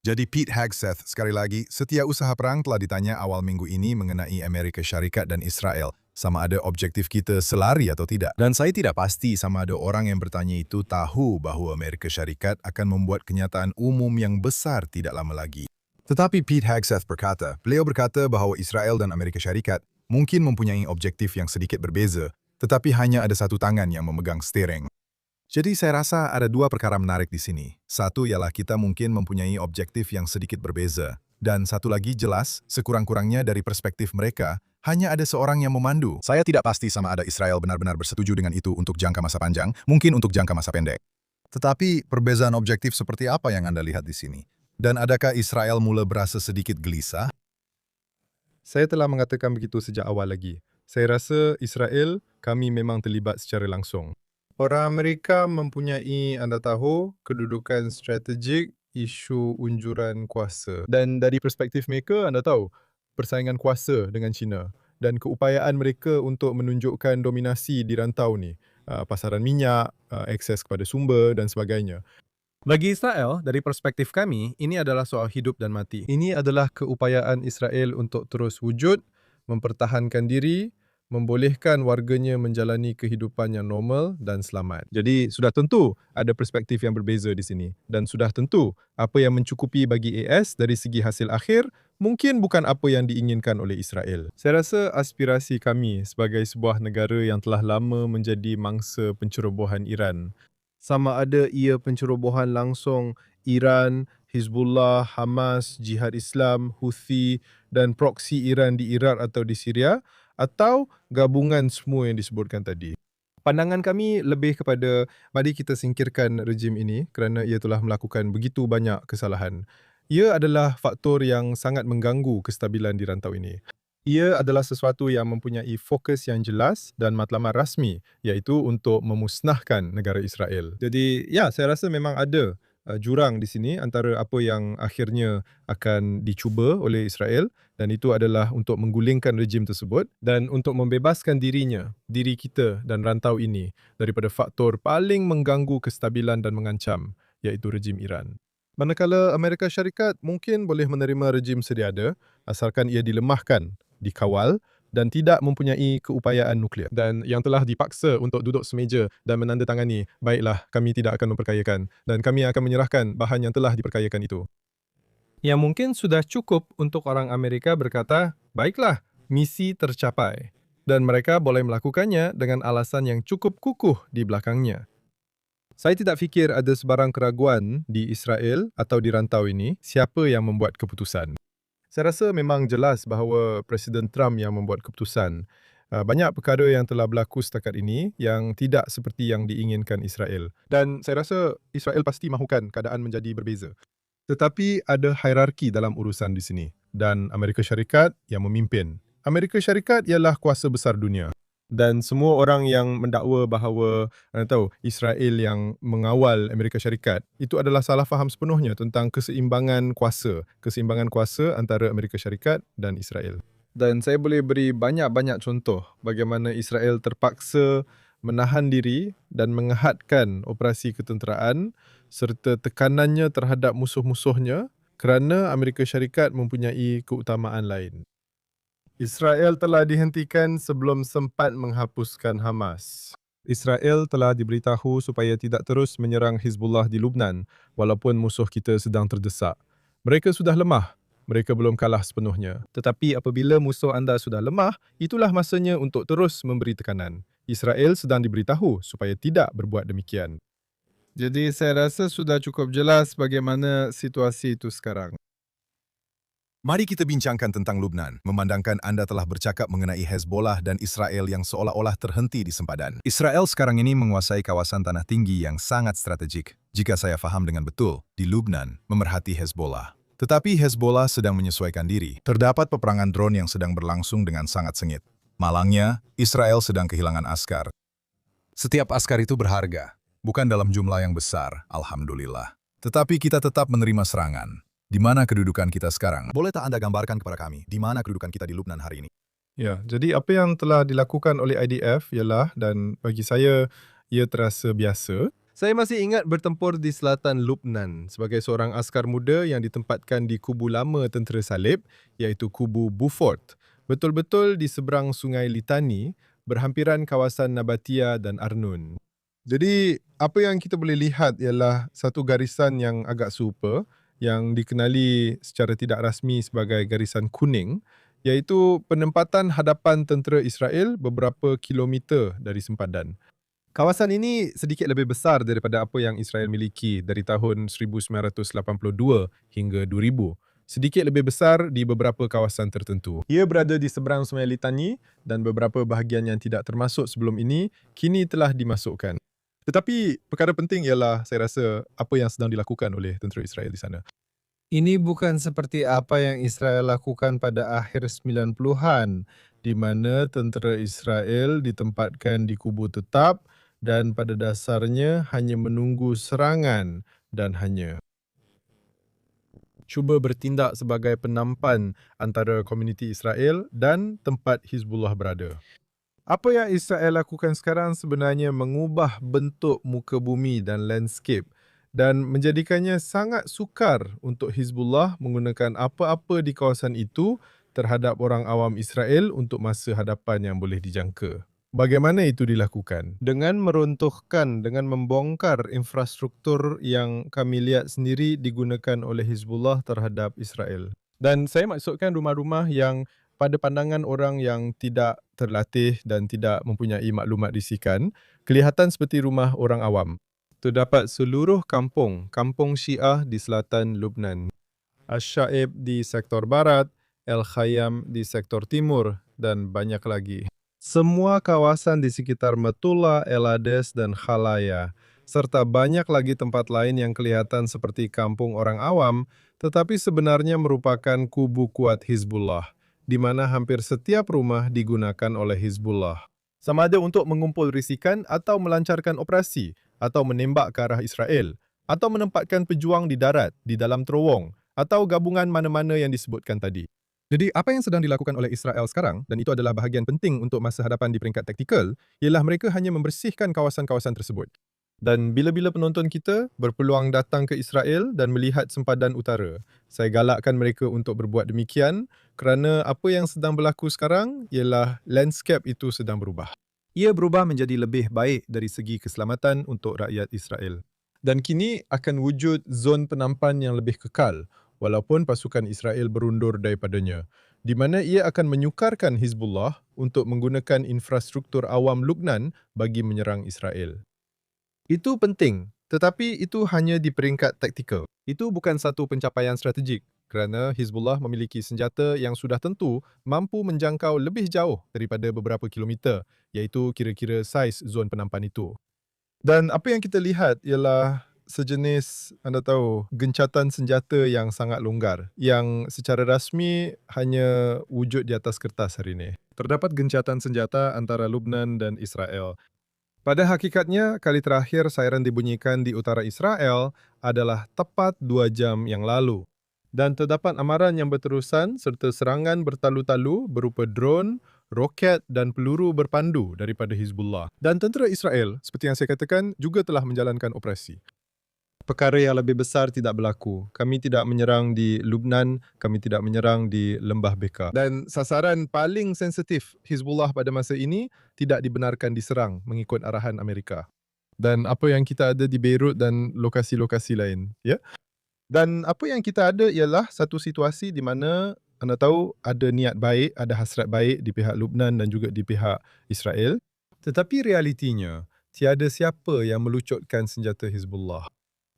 Speaker 1: Jadi Pete Hegseth, sekali lagi, Setiausaha Perang telah ditanya awal minggu ini mengenai Amerika Syarikat dan Israel, sama ada objektif kita selari atau tidak. Dan saya tidak pasti sama ada orang yang bertanya itu tahu bahawa Amerika Syarikat akan membuat kenyataan umum yang besar tidak lama lagi. Tetapi Pete Hegseth beliau berkata bahawa Israel dan Amerika Syarikat mungkin mempunyai objektif yang sedikit berbeza, tetapi hanya ada satu tangan yang memegang steering. Jadi saya rasa ada dua perkara menarik di sini. Satu ialah kita mungkin mempunyai objektif yang sedikit berbeza. Dan satu lagi jelas, sekurang-kurangnya dari perspektif mereka, hanya ada seorang yang memandu. Saya tidak pasti sama ada Israel benar-benar bersetuju dengan itu untuk jangka masa panjang, mungkin untuk jangka masa pendek. Tetapi perbezaan objektif seperti apa yang Anda lihat di sini? Dan adakah Israel mula berasa sedikit gelisah? Saya telah mengatakan begitu sejak awal lagi. Saya rasa Israel, kami memang terlibat secara langsung. Orang Amerika mempunyai, anda tahu, kedudukan strategik isu unjuran kuasa. Dan dari perspektif mereka, anda tahu, persaingan kuasa dengan China dan keupayaan mereka untuk menunjukkan dominasi di rantau ni, pasaran minyak, akses kepada sumber dan sebagainya. Bagi Israel, dari perspektif kami, ini adalah soal hidup dan mati. Ini adalah keupayaan Israel untuk terus wujud, mempertahankan diri, membolehkan warganya menjalani kehidupan yang normal dan selamat. Jadi sudah tentu ada perspektif yang berbeza di sini. Dan sudah tentu apa yang mencukupi bagi AS dari segi hasil akhir mungkin bukan apa yang diinginkan oleh Israel. Saya rasa aspirasi kami sebagai sebuah negara yang telah lama menjadi mangsa pencerobohan Iran
Speaker 2: sama ada ia pencerobohan langsung Iran, Hizbullah, Hamas, Jihad Islam, Houthi dan proksi Iran di Iraq atau di Syria, atau gabungan semua yang disebutkan tadi. Pandangan kami lebih kepada mari kita singkirkan rejim ini kerana ia telah melakukan begitu banyak kesalahan. Ia adalah faktor yang sangat mengganggu kestabilan di rantau ini. Ia adalah sesuatu yang mempunyai fokus yang jelas dan matlamat rasmi, iaitu untuk memusnahkan negara Israel. Jadi, ya, saya rasa memang ada jurang di sini antara apa yang akhirnya akan dicuba oleh Israel, dan itu adalah untuk menggulingkan rejim tersebut dan untuk membebaskan diri kita dan rantau ini daripada faktor paling mengganggu kestabilan dan mengancam, iaitu rejim Iran. Manakala Amerika Syarikat mungkin boleh menerima rejim sedia ada asalkan ia dilemahkan, dikawal dan tidak mempunyai keupayaan nuklear. Dan yang telah dipaksa untuk duduk semeja dan menandatangani, baiklah, kami tidak akan memperkayakan dan kami akan menyerahkan bahan yang telah diperkayakan itu. Yang mungkin sudah cukup untuk orang Amerika berkata, baiklah, misi tercapai. Dan mereka boleh melakukannya dengan alasan yang cukup kukuh di belakangnya. Saya tidak fikir ada sebarang keraguan di Israel atau di rantau ini siapa yang membuat keputusan. Saya rasa memang jelas bahawa Presiden Trump yang membuat keputusan. Banyak perkara yang telah berlaku setakat ini yang tidak seperti yang diinginkan Israel. Dan saya rasa Israel pasti mahukan keadaan menjadi berbeza. Tetapi ada hierarki dalam urusan di sini. Dan Amerika Syarikat yang memimpin. Amerika Syarikat ialah kuasa besar dunia. Dan semua orang yang mendakwa bahawa Israel yang mengawal Amerika Syarikat, itu adalah salah faham sepenuhnya tentang keseimbangan kuasa antara Amerika Syarikat dan Israel. Dan saya boleh beri banyak-banyak contoh bagaimana Israel terpaksa menahan diri dan mengehadkan operasi ketenteraan serta tekanannya terhadap musuh-musuhnya kerana Amerika Syarikat mempunyai keutamaan lain. Israel telah dihentikan sebelum sempat menghapuskan Hamas. Israel telah diberitahu supaya tidak terus menyerang Hizbullah di Lubnan walaupun musuh kita sedang terdesak. Mereka sudah lemah. Mereka belum kalah sepenuhnya. Tetapi apabila musuh anda sudah lemah, itulah masanya untuk terus memberi tekanan. Israel sedang diberitahu supaya tidak berbuat demikian. Jadi saya rasa sudah cukup jelas bagaimana situasi itu sekarang.
Speaker 1: Mari kita bincangkan tentang Lubnan, memandangkan anda telah bercakap mengenai Hezbollah dan Israel yang seolah-olah terhenti di sempadan. Israel sekarang ini menguasai kawasan tanah tinggi yang sangat strategik. Jika saya faham dengan betul, di Lubnan memerhati Hezbollah. Tetapi Hezbollah sedang menyesuaikan diri. Terdapat peperangan drone yang sedang berlangsung dengan sangat sengit. Malangnya, Israel sedang kehilangan askar. Setiap askar itu berharga, bukan dalam jumlah yang besar, alhamdulillah. Tetapi kita tetap menerima serangan. Di mana kedudukan kita sekarang? Boleh tak Anda gambarkan kepada kami, di mana kedudukan kita di Lubnan hari ini?
Speaker 2: Ya, jadi apa yang telah dilakukan oleh IDF ialah, dan bagi saya, ia terasa biasa. Saya masih ingat bertempur di selatan Lubnan sebagai seorang askar muda yang ditempatkan di kubu lama tentera salib, iaitu kubu Beaufort. Betul-betul di seberang sungai Litani, berhampiran kawasan Nabatia dan Arnun. Jadi, apa yang kita boleh lihat ialah satu garisan yang agak serupa, yang dikenali secara tidak rasmi sebagai garisan kuning, iaitu penempatan hadapan tentera Israel beberapa kilometer dari sempadan. Kawasan ini sedikit lebih besar daripada apa yang Israel miliki dari tahun 1982 hingga 2000. Sedikit lebih besar di beberapa kawasan tertentu. Ia berada di seberang Sungai Litani dan beberapa bahagian yang tidak termasuk sebelum ini kini telah dimasukkan. Tetapi perkara penting ialah saya rasa apa yang sedang dilakukan oleh tentera Israel di sana.
Speaker 3: Ini bukan seperti apa yang Israel lakukan pada akhir 90-an, di mana tentera Israel ditempatkan di kubu tetap dan pada dasarnya hanya menunggu serangan dan hanya cuba bertindak sebagai penampan antara komuniti Israel dan tempat Hizbullah berada. Apa yang Israel lakukan sekarang sebenarnya mengubah bentuk muka bumi dan landscape dan menjadikannya sangat sukar untuk Hizbullah menggunakan apa-apa di kawasan itu terhadap orang awam Israel untuk masa hadapan yang boleh dijangka. Bagaimana itu dilakukan? Dengan meruntuhkan, dengan membongkar infrastruktur yang kami lihat sendiri digunakan oleh Hizbullah terhadap Israel. Dan saya maksudkan rumah-rumah yang pada pandangan orang yang tidak terlatih dan tidak mempunyai maklumat risikan, kelihatan seperti rumah orang awam.
Speaker 2: terdapat seluruh kampung Syiah di selatan Lubnan. Ash-Shaib di sektor barat, El-Khayyam di sektor timur, dan banyak lagi. Semua kawasan di sekitar Metula, El-Ades, dan Khalaya, serta banyak lagi tempat lain yang kelihatan seperti kampung orang awam, tetapi sebenarnya merupakan kubu kuat Hizbullah, di mana hampir setiap rumah digunakan oleh Hizbullah. Sama ada untuk mengumpul risikan atau melancarkan operasi, atau menembak ke arah Israel, atau menempatkan pejuang di darat, di dalam terowong, atau gabungan mana-mana yang disebutkan tadi. Jadi apa yang sedang dilakukan oleh Israel sekarang, dan itu adalah bahagian penting untuk masa hadapan di peringkat taktikal, ialah mereka hanya membersihkan kawasan-kawasan tersebut. Dan bila-bila penonton kita berpeluang datang ke Israel dan melihat sempadan utara, saya galakkan mereka untuk berbuat demikian kerana apa yang sedang berlaku sekarang ialah landscape itu sedang berubah. Ia berubah menjadi lebih baik dari segi keselamatan untuk rakyat Israel. Dan kini akan wujud zon penampan yang lebih kekal, walaupun pasukan Israel berundur daripadanya, di mana ia akan menyukarkan Hizbullah untuk menggunakan infrastruktur awam Lubnan bagi menyerang Israel. Itu penting, tetapi itu hanya di peringkat taktikal. Itu bukan satu pencapaian strategik, kerana Hizbullah memiliki senjata yang sudah tentu mampu menjangkau lebih jauh daripada beberapa kilometer, iaitu kira-kira saiz zon penampan itu. Dan apa yang kita lihat ialah sejenis, anda tahu, gencatan senjata yang sangat longgar, yang secara rasmi hanya wujud di atas kertas hari ini. Terdapat gencatan senjata antara Lubnan dan Israel. Pada hakikatnya, kali terakhir sairan dibunyikan di utara Israel adalah tepat 2 jam yang lalu. Dan terdapat amaran yang berterusan serta serangan bertalu-talu berupa drone, roket dan peluru berpandu daripada Hizbullah. Dan tentera Israel, seperti yang saya katakan, juga telah menjalankan operasi. Perkara yang lebih besar tidak berlaku. Kami tidak menyerang di Lubnan, kami tidak menyerang di Lembah Bekaa. Dan sasaran paling sensitif Hizbullah pada masa ini tidak dibenarkan diserang mengikut arahan Amerika. Dan apa yang kita ada di Beirut dan lokasi-lokasi lain, ya? Dan apa yang kita ada ialah satu situasi di mana anda tahu ada niat baik, ada hasrat baik di pihak Lubnan dan juga di pihak Israel. Tetapi realitinya, tiada siapa yang melucutkan senjata Hizbullah.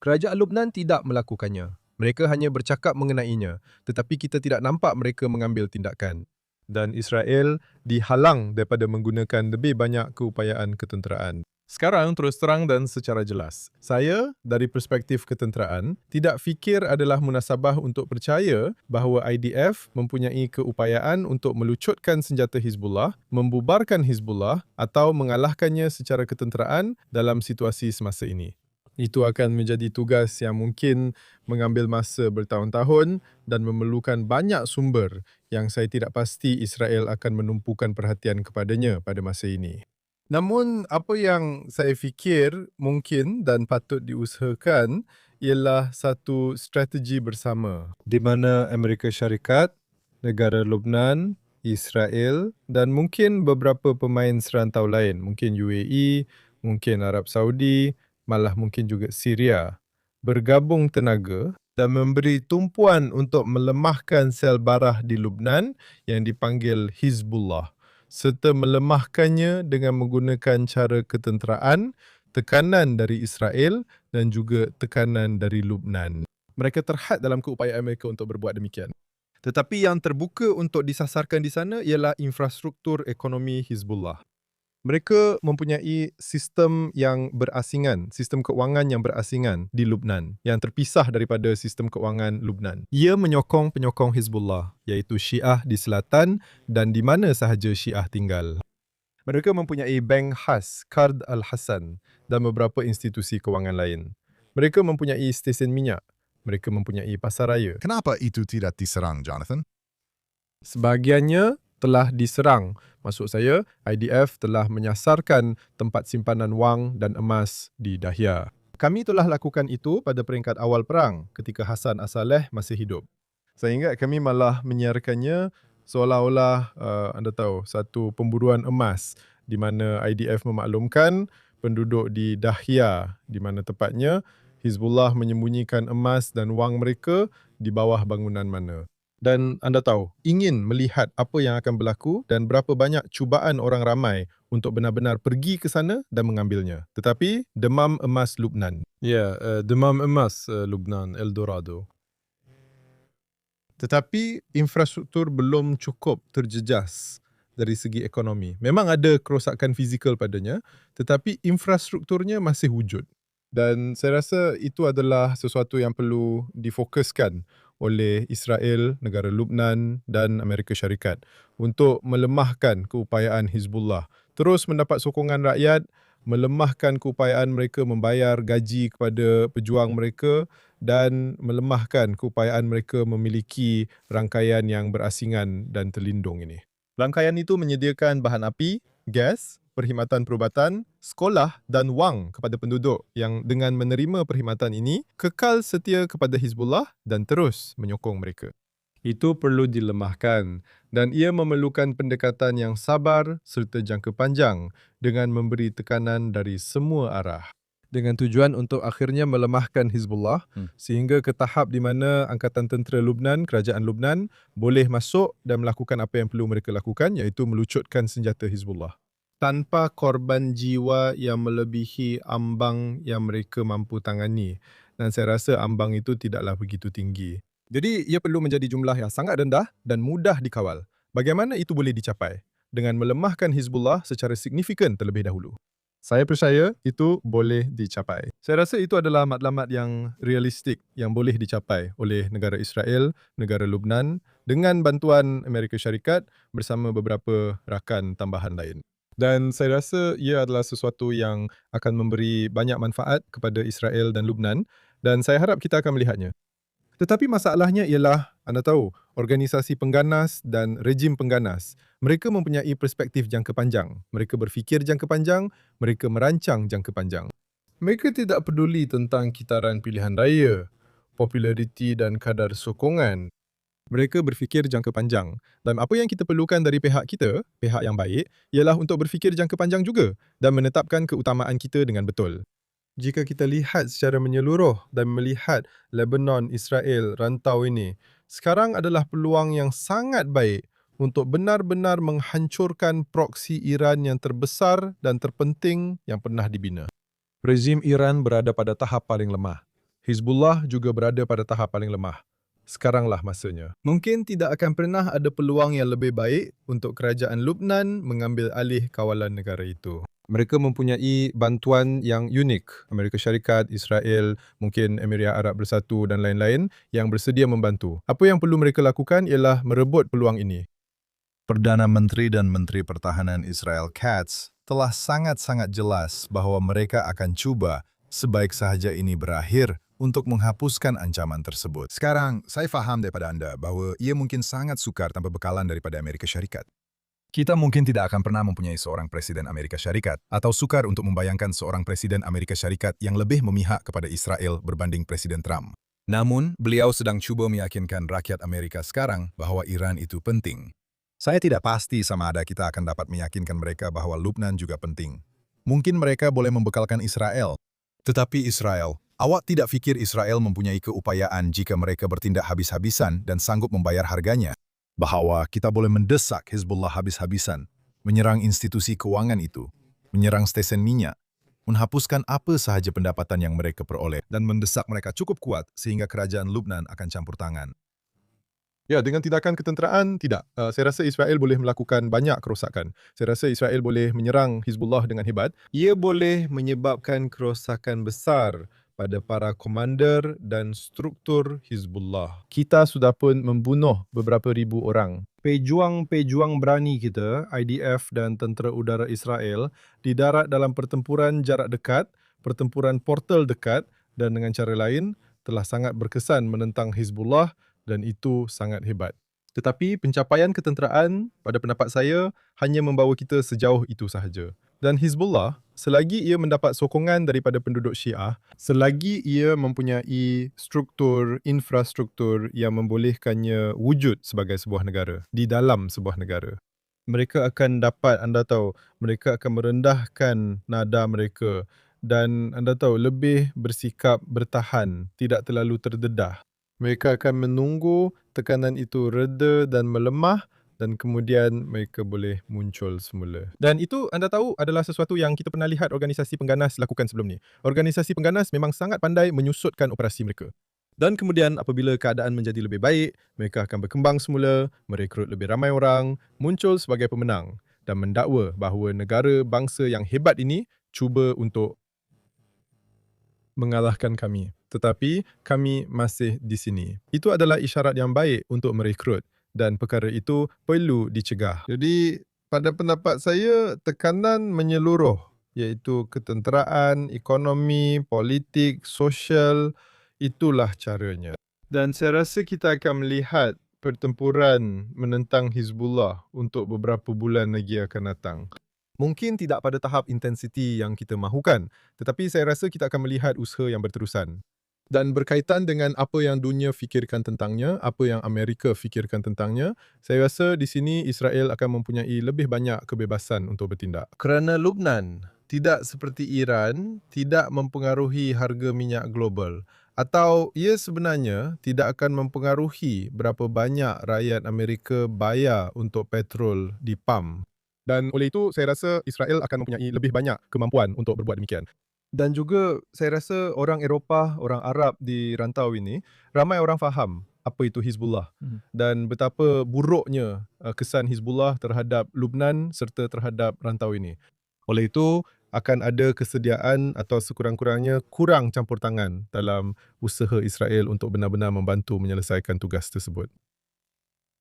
Speaker 2: Kerajaan Lubnan tidak melakukannya. Mereka hanya bercakap mengenainya, tetapi kita tidak nampak mereka mengambil tindakan. Dan Israel dihalang daripada menggunakan lebih banyak keupayaan ketenteraan. Sekarang terus terang dan secara jelas, saya dari perspektif ketenteraan tidak fikir adalah munasabah untuk percaya bahawa IDF mempunyai keupayaan untuk melucutkan senjata Hizbullah, membubarkan Hizbullah atau mengalahkannya secara ketenteraan dalam situasi semasa ini. Itu akan menjadi tugas yang mungkin mengambil masa bertahun-tahun dan memerlukan banyak sumber yang saya tidak pasti Israel akan menumpukan perhatian kepadanya pada masa ini. Namun, apa yang saya fikir mungkin dan patut diusahakan ialah satu strategi bersama di mana Amerika Syarikat, negara Lubnan, Israel dan mungkin beberapa pemain serantau lain, mungkin UAE, mungkin Arab Saudi, malah mungkin juga Syria, bergabung tenaga dan memberi tumpuan untuk melemahkan sel barah di Lubnan yang dipanggil Hizbullah, serta melemahkannya dengan menggunakan cara ketenteraan, tekanan dari Israel dan juga tekanan dari Lubnan. Mereka terhad dalam keupayaan mereka untuk berbuat demikian. Tetapi yang terbuka untuk disasarkan di sana ialah infrastruktur ekonomi Hizbullah. Mereka mempunyai sistem yang berasingan, sistem keuangan yang berasingan di Lubnan, yang terpisah daripada sistem keuangan Lubnan. Ia menyokong penyokong Hizbullah, iaitu Syiah di selatan dan di mana sahaja Syiah tinggal. Mereka mempunyai bank khas, Qard Al-Hassan, dan beberapa institusi kewangan lain. Mereka mempunyai stesen minyak. Mereka mempunyai pasar raya.
Speaker 1: Kenapa itu tidak diserang, Jonathan?
Speaker 2: Sebahagiannya telah diserang. Maksud saya, IDF telah menyasarkan tempat simpanan wang dan emas di Dahya. Kami telah lakukan itu pada peringkat awal perang ketika Hassan As-Saleh masih hidup. Saya ingat kami malah menyiarkannya seolah-olah anda tahu, satu pemburuan emas di mana IDF memaklumkan penduduk di Dahya, di mana tepatnya Hizbullah menyembunyikan emas dan wang mereka di bawah bangunan mana. Dan anda tahu, ingin melihat apa yang akan berlaku dan berapa banyak cubaan orang ramai untuk benar-benar pergi ke sana dan mengambilnya. Tetapi, demam emas Lubnan.
Speaker 4: Ya, demam emas Lubnan, Eldorado.
Speaker 2: Tetapi, infrastruktur belum cukup terjejas dari segi ekonomi. Memang ada kerosakan fizikal padanya, tetapi infrastrukturnya masih wujud. Dan saya rasa itu adalah sesuatu yang perlu difokuskan oleh Israel, negara Lubnan dan Amerika Syarikat untuk melemahkan keupayaan Hizbullah. Terus mendapat sokongan rakyat, melemahkan keupayaan mereka membayar gaji kepada pejuang mereka dan melemahkan keupayaan mereka memiliki rangkaian yang berasingan dan terlindung ini. Rangkaian itu menyediakan bahan api, gas, perkhidmatan perubatan, sekolah dan wang kepada penduduk yang dengan menerima perkhidmatan ini kekal setia kepada Hizbullah dan terus menyokong mereka. Itu perlu dilemahkan dan ia memerlukan pendekatan yang sabar serta jangka panjang dengan memberi tekanan dari semua arah. Dengan tujuan untuk akhirnya melemahkan Hizbullah sehingga ke tahap di mana Angkatan Tentera Lubnan, Kerajaan Lubnan boleh masuk dan melakukan apa yang perlu mereka lakukan iaitu melucutkan senjata Hizbullah. Tanpa korban jiwa yang melebihi ambang yang mereka mampu tangani. Dan saya rasa ambang itu tidaklah begitu tinggi. Jadi ia perlu menjadi jumlah yang sangat rendah dan mudah dikawal. Bagaimana itu boleh dicapai? Dengan melemahkan Hizbullah secara signifikan terlebih dahulu. Saya percaya itu boleh dicapai. Saya rasa itu adalah matlamat yang realistik yang boleh dicapai oleh negara Israel, negara Lubnan dengan bantuan Amerika Syarikat bersama beberapa rakan tambahan lain. Dan saya rasa ia adalah sesuatu yang akan memberi banyak manfaat kepada Israel dan Lubnan dan saya harap kita akan melihatnya. Tetapi masalahnya ialah, anda tahu, organisasi pengganas dan rejim pengganas. Mereka mempunyai perspektif jangka panjang. Mereka berfikir jangka panjang, mereka merancang jangka panjang. Mereka tidak peduli tentang kitaran pilihan raya, populariti dan kadar sokongan. Mereka berfikir jangka panjang. Dan apa yang kita perlukan dari pihak kita, pihak yang baik, ialah untuk berfikir jangka panjang juga dan menetapkan keutamaan kita dengan betul. Jika kita lihat secara menyeluruh dan melihat Lebanon, Israel, rantau ini, sekarang adalah peluang yang sangat baik untuk benar-benar menghancurkan proksi Iran yang terbesar dan terpenting yang pernah dibina. Rezim Iran berada pada tahap paling lemah. Hizbullah juga berada pada tahap paling lemah. Sekaranglah masanya. Mungkin tidak akan pernah ada peluang yang lebih baik untuk kerajaan Lubnan mengambil alih kawalan negara itu. Mereka mempunyai bantuan yang unik. Amerika Syarikat, Israel, mungkin Emirat Arab Bersatu dan lain-lain yang bersedia membantu. Apa yang perlu mereka lakukan ialah merebut peluang ini.
Speaker 1: Perdana Menteri dan Menteri Pertahanan Israel Katz telah sangat-sangat jelas bahawa mereka akan cuba sebaik sahaja ini berakhir untuk menghapuskan ancaman tersebut. Sekarang, saya faham daripada anda bahawa ia mungkin sangat sukar tanpa bekalan daripada Amerika Syarikat. Kita mungkin tidak akan pernah mempunyai seorang Presiden Amerika Syarikat atau sukar untuk membayangkan seorang Presiden Amerika Syarikat yang lebih memihak kepada Israel berbanding Presiden Trump. Namun, beliau sedang cuba meyakinkan rakyat Amerika sekarang bahawa Iran itu penting. Saya tidak pasti sama ada kita akan dapat meyakinkan mereka bahawa Lubnan juga penting. Mungkin mereka boleh membekalkan Israel. Tetapi Israel, awak tidak fikir Israel mempunyai keupayaan jika mereka bertindak habis-habisan dan sanggup membayar harganya? Bahawa kita boleh mendesak Hizbullah habis-habisan, menyerang institusi keuangan itu, menyerang stesen minyak, menghapuskan apa sahaja pendapatan yang mereka peroleh dan mendesak mereka cukup kuat sehingga kerajaan Lubnan akan campur tangan.
Speaker 2: Ya, dengan tindakan ketenteraan, tidak. Saya rasa Israel boleh melakukan banyak kerosakan. Saya rasa Israel boleh menyerang Hizbullah dengan hebat. Ia boleh menyebabkan kerosakan besar pada para komander dan struktur Hizbullah. Kita sudah pun membunuh beberapa ribu orang. Pejuang-pejuang berani kita, IDF dan Tentera Udara Israel, didarat dalam pertempuran jarak dekat, pertempuran portal dekat dan dengan cara lain telah sangat berkesan menentang Hizbullah dan itu sangat hebat. Tetapi pencapaian ketenteraan pada pendapat saya hanya membawa kita sejauh itu sahaja. Dan Hizbullah, selagi ia mendapat sokongan daripada penduduk Syiah, selagi ia mempunyai struktur, infrastruktur yang membolehkannya wujud sebagai sebuah negara, di dalam sebuah negara, mereka akan dapat, anda tahu, mereka akan merendahkan nada mereka dan anda tahu, lebih bersikap bertahan, tidak terlalu terdedah.
Speaker 3: Mereka akan menunggu tekanan itu reda dan melemah dan kemudian mereka boleh muncul semula.
Speaker 2: Dan itu anda tahu adalah sesuatu yang kita pernah lihat organisasi pengganas lakukan sebelum ni. Organisasi pengganas memang sangat pandai menyusutkan operasi mereka. Dan kemudian apabila keadaan menjadi lebih baik, mereka akan berkembang semula, merekrut lebih ramai orang, muncul sebagai pemenang dan mendakwa bahawa negara bangsa yang hebat ini cuba untuk mengalahkan kami. Tetapi kami masih di sini. Itu adalah isyarat yang baik untuk merekrut dan perkara itu perlu dicegah.
Speaker 3: Jadi pada pendapat saya tekanan menyeluruh iaitu ketenteraan, ekonomi, politik, sosial, itulah caranya. Dan saya rasa kita akan melihat pertempuran menentang Hizbullah untuk beberapa bulan lagi akan datang.
Speaker 2: Mungkin tidak pada tahap intensiti yang kita mahukan, tetapi saya rasa kita akan melihat usaha yang berterusan. Dan berkaitan dengan apa yang dunia fikirkan tentangnya, apa yang Amerika fikirkan tentangnya, saya rasa di sini Israel akan mempunyai lebih banyak kebebasan untuk bertindak.
Speaker 3: Kerana Lubnan tidak seperti Iran, tidak mempengaruhi harga minyak global. Atau ia sebenarnya tidak akan mempengaruhi berapa banyak rakyat Amerika bayar untuk petrol di pam.
Speaker 2: Dan oleh itu, saya rasa Israel akan mempunyai lebih banyak kemampuan untuk berbuat demikian. Dan juga saya rasa orang Eropah, orang Arab di rantau ini, ramai orang faham apa itu Hizbullah dan betapa buruknya kesan Hizbullah terhadap Lubnan serta terhadap rantau ini. Oleh itu, akan ada kesediaan atau sekurang-kurangnya kurang campur tangan dalam usaha Israel untuk benar-benar membantu menyelesaikan tugas tersebut.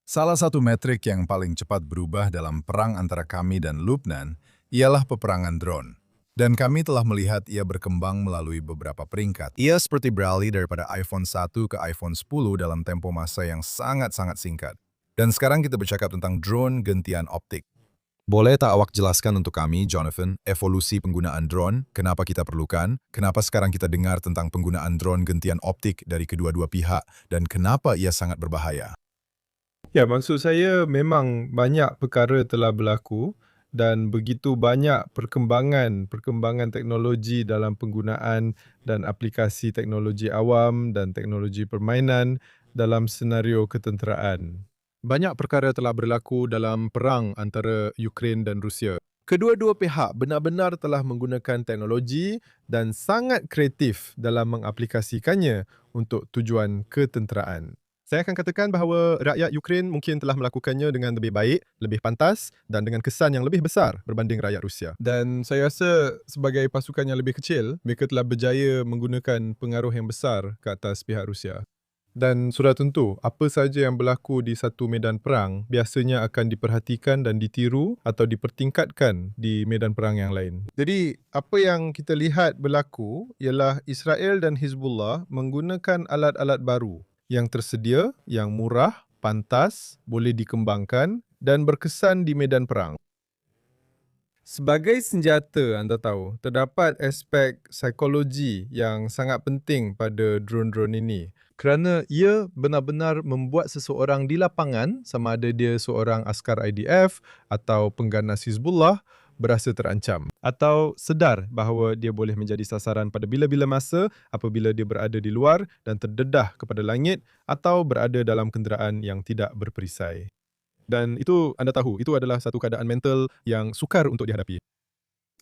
Speaker 1: Salah satu metrik yang paling cepat berubah dalam perang antara kami dan Lubnan ialah peperangan drone. Dan kami telah melihat ia berkembang melalui beberapa peringkat. Ia seperti beralih daripada iPhone 1 ke iPhone 10 dalam tempo masa yang sangat-sangat singkat. Dan sekarang kita bercakap tentang drone gentian optik. Boleh tak awak jelaskan untuk kami, Jonathan, evolusi penggunaan drone, kenapa kita perlukan, kenapa sekarang kita dengar tentang penggunaan drone gentian optik dari kedua-dua pihak, dan kenapa ia sangat berbahaya?
Speaker 3: Ya, maksud saya memang banyak perkara telah berlaku dan begitu banyak perkembangan teknologi dalam penggunaan dan aplikasi teknologi awam dan teknologi permainan dalam senario ketenteraan.
Speaker 2: Banyak perkara telah berlaku dalam perang antara Ukraine dan Rusia. Kedua-dua pihak benar-benar telah menggunakan teknologi dan sangat kreatif dalam mengaplikasikannya untuk tujuan ketenteraan. Saya akan katakan bahawa rakyat Ukraine mungkin telah melakukannya dengan lebih baik, lebih pantas dan dengan kesan yang lebih besar berbanding rakyat Rusia. Dan saya rasa sebagai pasukan yang lebih kecil, mereka telah berjaya menggunakan pengaruh yang besar ke atas pihak Rusia. Dan sudah tentu, apa saja yang berlaku di satu medan perang biasanya akan diperhatikan dan ditiru atau dipertingkatkan di medan perang yang lain.
Speaker 3: Jadi, apa yang kita lihat berlaku ialah Israel dan Hizbullah menggunakan alat-alat baru yang tersedia, yang murah, pantas, boleh dikembangkan dan berkesan di medan perang. Sebagai senjata, anda tahu, terdapat aspek psikologi yang sangat penting pada drone-drone ini. Kerana ia benar-benar membuat seseorang di lapangan, sama ada dia seorang askar IDF atau pengganas Hizbullah, berasa terancam atau sedar bahawa dia boleh menjadi sasaran pada bila-bila masa apabila dia berada di luar dan terdedah kepada langit atau berada dalam kenderaan yang tidak berperisai. Dan itu anda tahu, itu adalah satu keadaan mental yang sukar untuk dihadapi.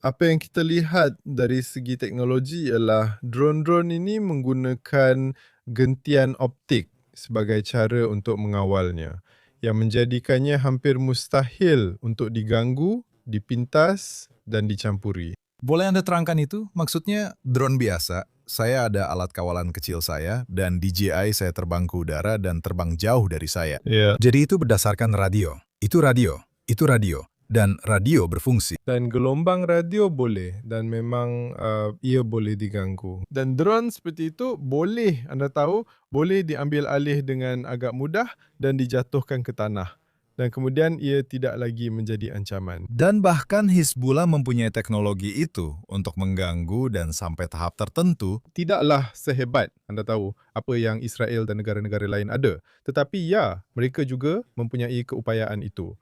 Speaker 3: Apa yang kita lihat dari segi teknologi ialah drone-drone ini menggunakan gentian optik sebagai cara untuk mengawalnya, yang menjadikannya hampir mustahil untuk diganggu, dipintas dan dicampuri.
Speaker 1: Boleh Anda terangkan itu? Maksudnya drone biasa, saya ada alat kawalan kecil saya, dan DJI saya terbang ke udara dan terbang jauh dari saya.
Speaker 3: Ya.
Speaker 1: Jadi itu berdasarkan radio. Itu radio, itu radio, dan radio berfungsi.
Speaker 3: Dan gelombang radio boleh dan memang ia boleh diganggu. Dan drone seperti itu boleh, anda tahu, boleh diambil alih dengan agak mudah dan dijatuhkan ke tanah. Dan kemudian ia tidak lagi menjadi ancaman.
Speaker 1: Dan bahkan Hizbullah mempunyai teknologi itu untuk mengganggu dan sampai tahap tertentu.
Speaker 2: Tidaklah sehebat, anda tahu, apa yang Israel dan negara-negara lain ada. Tetapi ya, mereka juga mempunyai keupayaan itu.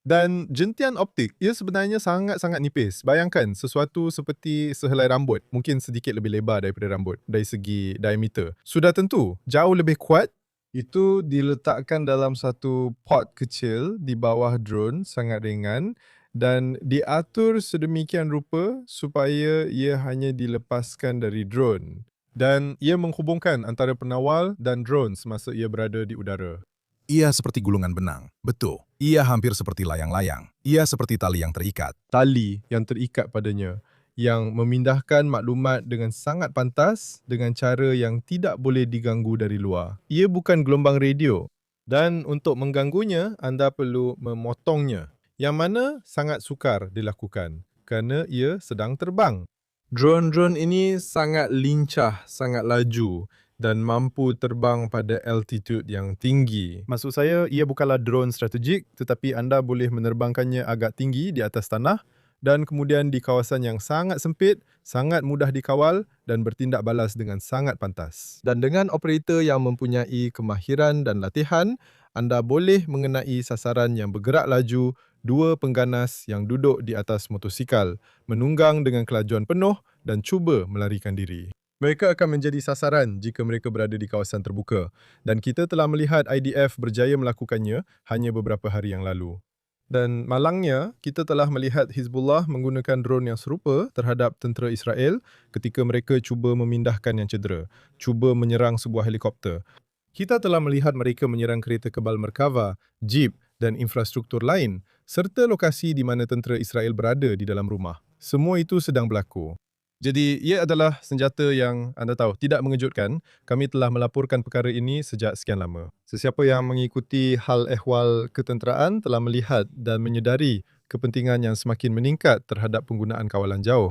Speaker 2: Dan jentian optik, ia sebenarnya sangat-sangat nipis. Bayangkan sesuatu seperti sehelai rambut, mungkin sedikit lebih lebar daripada rambut dari segi diameter. Sudah tentu, jauh lebih kuat. Itu diletakkan dalam satu pot kecil di bawah drone, sangat ringan dan diatur sedemikian rupa supaya ia hanya dilepaskan dari drone. Dan ia menghubungkan antara penawal dan drone semasa ia berada di udara.
Speaker 1: Ia seperti gulungan benang. Betul. Ia hampir seperti layang-layang. Ia seperti tali yang terikat.
Speaker 2: Tali yang terikat padanya, yang memindahkan maklumat dengan sangat pantas dengan cara yang tidak boleh diganggu dari luar. Ia bukan gelombang radio dan untuk mengganggunya, anda perlu memotongnya, yang mana sangat sukar dilakukan kerana ia sedang terbang. Drone-drone ini sangat lincah, sangat laju dan mampu terbang pada altitude yang tinggi. Maksud saya, ia bukanlah drone strategik tetapi anda boleh menerbangkannya agak tinggi di atas tanah dan kemudian di kawasan yang sangat sempit, sangat mudah dikawal dan bertindak balas dengan sangat pantas. Dan dengan operator yang mempunyai kemahiran dan latihan, anda boleh mengenai sasaran yang bergerak laju, dua pengganas yang duduk di atas motosikal, menunggang dengan kelajuan penuh dan cuba melarikan diri. Mereka akan menjadi sasaran jika mereka berada di kawasan terbuka dan kita telah melihat IDF berjaya melakukannya hanya beberapa hari yang lalu. Dan malangnya, kita telah melihat Hizbullah menggunakan drone yang serupa terhadap tentera Israel ketika mereka cuba memindahkan yang cedera, cuba menyerang sebuah helikopter. Kita telah melihat mereka menyerang kereta kebal Merkava, jeep dan infrastruktur lain serta lokasi di mana tentera Israel berada di dalam rumah. Semua itu sedang berlaku. Jadi, ia adalah senjata yang anda tahu tidak mengejutkan. Kami telah melaporkan perkara ini sejak sekian lama. Sesiapa yang mengikuti hal ehwal ketenteraan telah melihat dan menyedari kepentingan yang semakin meningkat terhadap penggunaan kawalan jauh.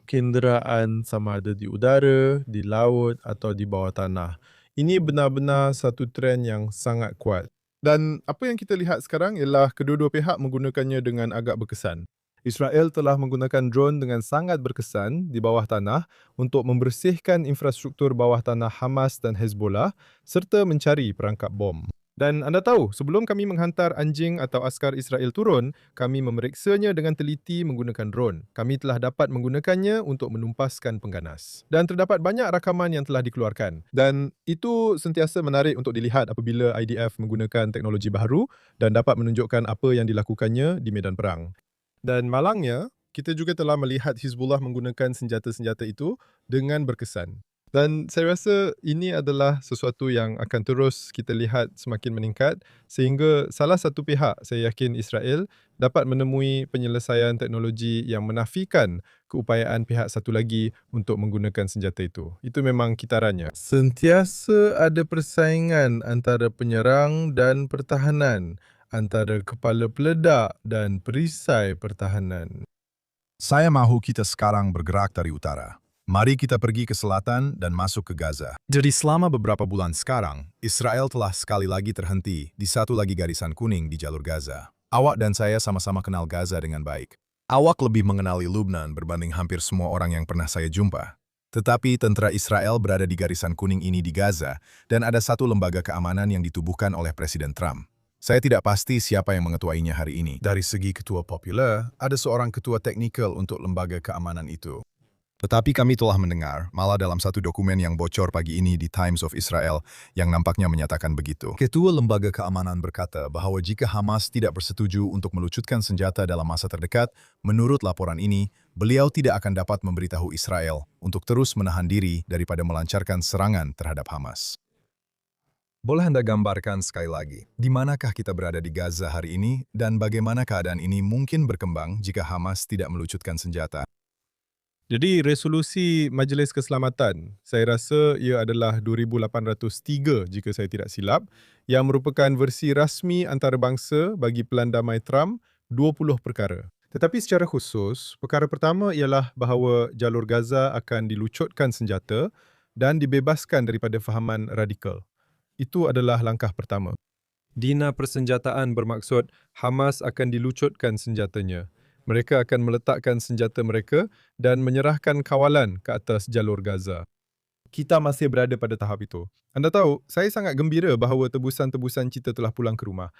Speaker 2: Kenderaan sama ada di udara, di laut atau di bawah tanah. Ini benar-benar satu trend yang sangat kuat. Dan apa yang kita lihat sekarang ialah kedua-dua pihak menggunakannya dengan agak berkesan. Israel telah menggunakan drone dengan sangat berkesan di bawah tanah untuk membersihkan infrastruktur bawah tanah Hamas dan Hezbollah serta mencari perangkap bom. Dan anda tahu, sebelum kami menghantar anjing atau askar Israel turun, kami memeriksanya dengan teliti menggunakan drone. Kami telah dapat menggunakannya untuk menumpaskan pengganas. Dan terdapat banyak rakaman yang telah dikeluarkan. Dan itu sentiasa menarik untuk dilihat apabila IDF menggunakan teknologi baharu dan dapat menunjukkan apa yang dilakukannya di medan perang. Dan malangnya, kita juga telah melihat Hizbullah menggunakan senjata-senjata itu dengan berkesan. Dan saya rasa ini adalah sesuatu yang akan terus kita lihat semakin meningkat sehingga salah satu pihak, saya yakin Israel, dapat menemui penyelesaian teknologi yang menafikan keupayaan pihak satu lagi untuk menggunakan senjata itu. Itu memang kitarannya. Sentiasa ada persaingan antara penyerang dan pertahanan, antara kepala peledak dan perisai pertahanan.
Speaker 1: Saya mahu kita sekarang bergerak dari utara. Mari kita pergi ke selatan dan masuk ke Gaza. Jadi selama beberapa bulan sekarang, Israel telah sekali lagi terhenti di satu lagi garisan kuning di jalur Gaza. Awak dan saya sama-sama kenal Gaza dengan baik. Awak lebih mengenali Lebanon berbanding hampir semua orang yang pernah saya jumpa. Tetapi tentara Israel berada di garisan kuning ini di Gaza dan ada satu lembaga keamanan yang ditubuhkan oleh Presiden Trump. Saya tidak pasti siapa yang mengetuainya hari ini. Dari segi ketua populer, ada seorang ketua teknikal untuk lembaga keamanan itu. Tetapi kami telah mendengar, malah dalam satu dokumen yang bocor pagi ini di Times of Israel, yang nampaknya menyatakan begitu. Ketua lembaga keamanan berkata bahwa jika Hamas tidak bersetuju untuk meluncurkan senjata dalam masa terdekat, menurut laporan ini, beliau tidak akan dapat memberitahu Israel untuk terus menahan diri daripada melancarkan serangan terhadap Hamas. Boleh Anda gambarkan sekali lagi, di manakah kita berada di Gaza hari ini dan bagaimana keadaan ini mungkin berkembang jika Hamas tidak meluncurkan senjata?
Speaker 2: Jadi resolusi Majlis Keselamatan, saya rasa ia adalah 2803 jika saya tidak silap, yang merupakan versi rasmi antarabangsa bagi Pelan Damai Trump 20 perkara. Tetapi secara khusus, perkara pertama ialah bahawa jalur Gaza akan dilucutkan senjata dan dibebaskan daripada fahaman radikal. Itu adalah langkah pertama. Dina persenjataan bermaksud Hamas akan dilucutkan senjatanya. Mereka akan meletakkan senjata mereka dan menyerahkan kawalan ke atas jalur Gaza. Kita masih berada pada tahap itu. Anda tahu, saya sangat gembira bahawa tebusan-tebusan kita telah pulang ke rumah.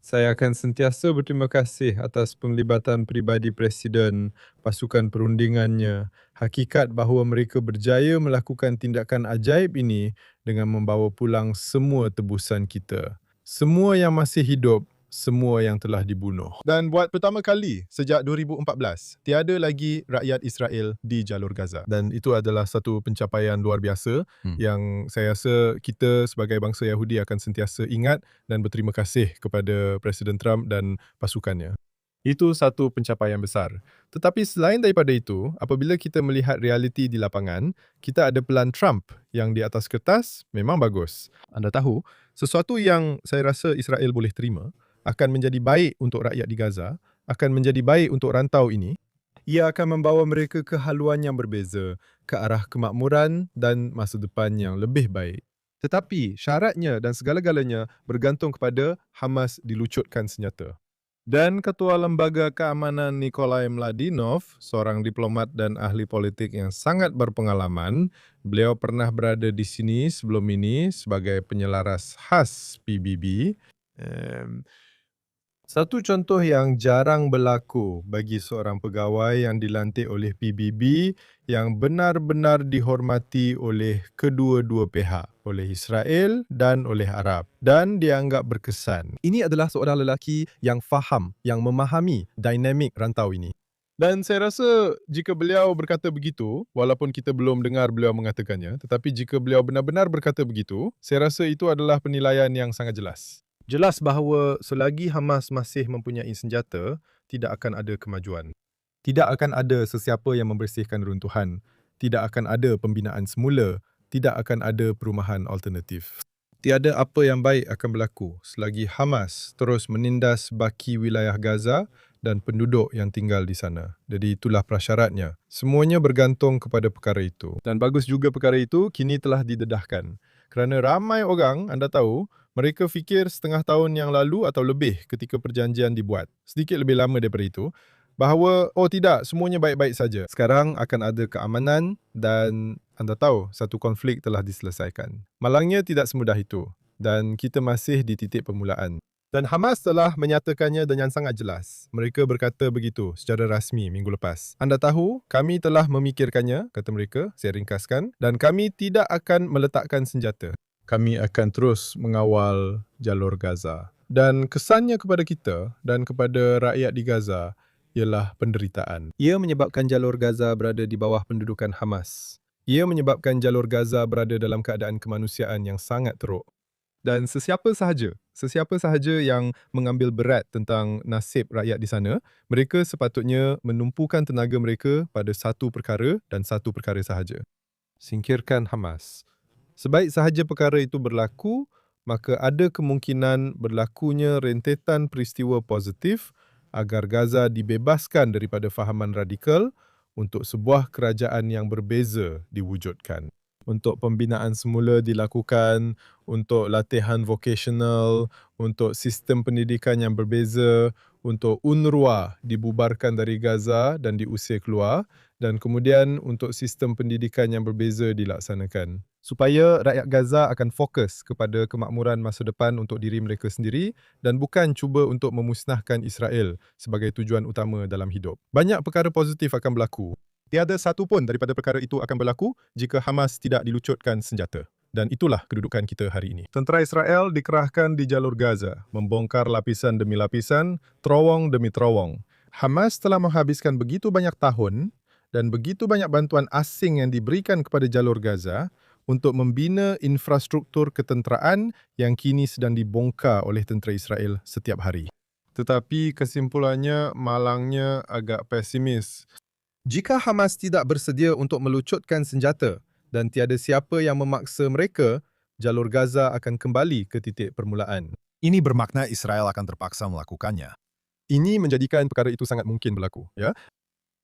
Speaker 4: Saya akan sentiasa berterima kasih atas penglibatan peribadi Presiden, pasukan perundingannya. Hakikat bahawa mereka berjaya melakukan tindakan ajaib ini dengan membawa pulang semua tebusan kita. Semua yang masih hidup, semua yang telah dibunuh.
Speaker 2: Dan buat pertama kali sejak 2014, tiada lagi rakyat Israel di jalur Gaza. Dan itu adalah satu pencapaian luar biasa yang saya rasa kita sebagai bangsa Yahudi akan sentiasa ingat dan berterima kasih kepada Presiden Trump dan pasukannya. Itu satu pencapaian besar. Tetapi selain daripada itu, apabila kita melihat realiti di lapangan, kita ada pelan Trump yang di atas kertas memang bagus. Anda tahu, sesuatu yang saya rasa Israel boleh terima akan menjadi baik untuk rakyat di Gaza, akan menjadi baik untuk rantau ini. Ia akan membawa mereka ke haluan yang berbeza, ke arah kemakmuran dan masa depan yang lebih baik. Tetapi syaratnya dan segala-galanya bergantung kepada Hamas dilucutkan senjata. Dan Ketua Lembaga Keamanan Nikolai Mladinov, seorang diplomat dan ahli politik yang sangat berpengalaman, beliau pernah berada di sini sebelum ini sebagai penyelaras khas PBB. Satu contoh yang jarang berlaku bagi seorang pegawai yang dilantik oleh PBB yang benar-benar dihormati oleh kedua-dua pihak, oleh Israel dan oleh Arab, dan dianggap berkesan. Ini adalah seorang lelaki yang faham, yang memahami dinamik rantau ini. Dan saya rasa jika beliau berkata begitu, walaupun kita belum dengar beliau mengatakannya, tetapi jika beliau benar-benar berkata begitu, saya rasa itu adalah penilaian yang sangat jelas. Jelas bahawa selagi Hamas masih mempunyai senjata, tidak akan ada kemajuan. Tidak akan ada sesiapa yang membersihkan runtuhan. Tidak akan ada pembinaan semula. Tidak akan ada perumahan alternatif. Tiada apa yang baik akan berlaku selagi Hamas terus menindas baki wilayah Gaza dan penduduk yang tinggal di sana. Jadi itulah prasyaratnya. Semuanya bergantung kepada perkara itu. Dan bagus juga perkara itu kini telah didedahkan. Kerana ramai orang, anda tahu, mereka fikir setengah tahun yang lalu atau lebih ketika perjanjian dibuat, sedikit lebih lama daripada itu, bahawa oh tidak, semuanya baik-baik saja. Sekarang akan ada keamanan dan anda tahu satu konflik telah diselesaikan. Malangnya tidak semudah itu dan kita masih di titik permulaan. Dan Hamas telah menyatakannya dengan sangat jelas. Mereka berkata begitu secara rasmi minggu lepas. Anda tahu, kami telah memikirkannya, kata mereka, saya ringkaskan, dan kami tidak akan meletakkan senjata. Kami akan terus mengawal jalur Gaza. Dan kesannya kepada kita dan kepada rakyat di Gaza ialah penderitaan. Ia menyebabkan jalur Gaza berada di bawah pendudukan Hamas. Ia menyebabkan jalur Gaza berada dalam keadaan kemanusiaan yang sangat teruk. Dan sesiapa sahaja yang mengambil berat tentang nasib rakyat di sana, mereka sepatutnya menumpukan tenaga mereka pada satu perkara dan satu perkara sahaja. Singkirkan Hamas. Sebaik sahaja perkara itu berlaku, maka ada kemungkinan berlakunya rentetan peristiwa positif agar Gaza dibebaskan daripada fahaman radikal untuk sebuah kerajaan yang berbeza diwujudkan. Untuk pembinaan semula dilakukan, untuk latihan vocational, untuk sistem pendidikan yang berbeza, untuk UNRWA dibubarkan dari Gaza dan diusir keluar, dan kemudian untuk sistem pendidikan yang berbeza dilaksanakan. Supaya rakyat Gaza akan fokus kepada kemakmuran masa depan untuk diri mereka sendiri dan bukan cuba untuk memusnahkan Israel sebagai tujuan utama dalam hidup. Banyak perkara positif akan berlaku. Tiada satu pun daripada perkara itu akan berlaku jika Hamas tidak dilucutkan senjata. Dan itulah kedudukan kita hari ini. Tentera Israel dikerahkan di jalur Gaza, membongkar lapisan demi lapisan, terowong demi terowong. Hamas telah menghabiskan begitu banyak tahun dan begitu banyak bantuan asing yang diberikan kepada jalur Gaza untuk membina infrastruktur ketenteraan yang kini sedang dibongkar oleh tentera Israel setiap hari. Tetapi kesimpulannya malangnya agak pesimis. Jika Hamas tidak bersedia untuk melucutkan senjata dan tiada siapa yang memaksa mereka, jalur Gaza akan kembali ke titik permulaan.
Speaker 1: Ini bermakna Israel akan terpaksa melakukannya.
Speaker 2: Ini menjadikan perkara itu sangat mungkin berlaku, ya.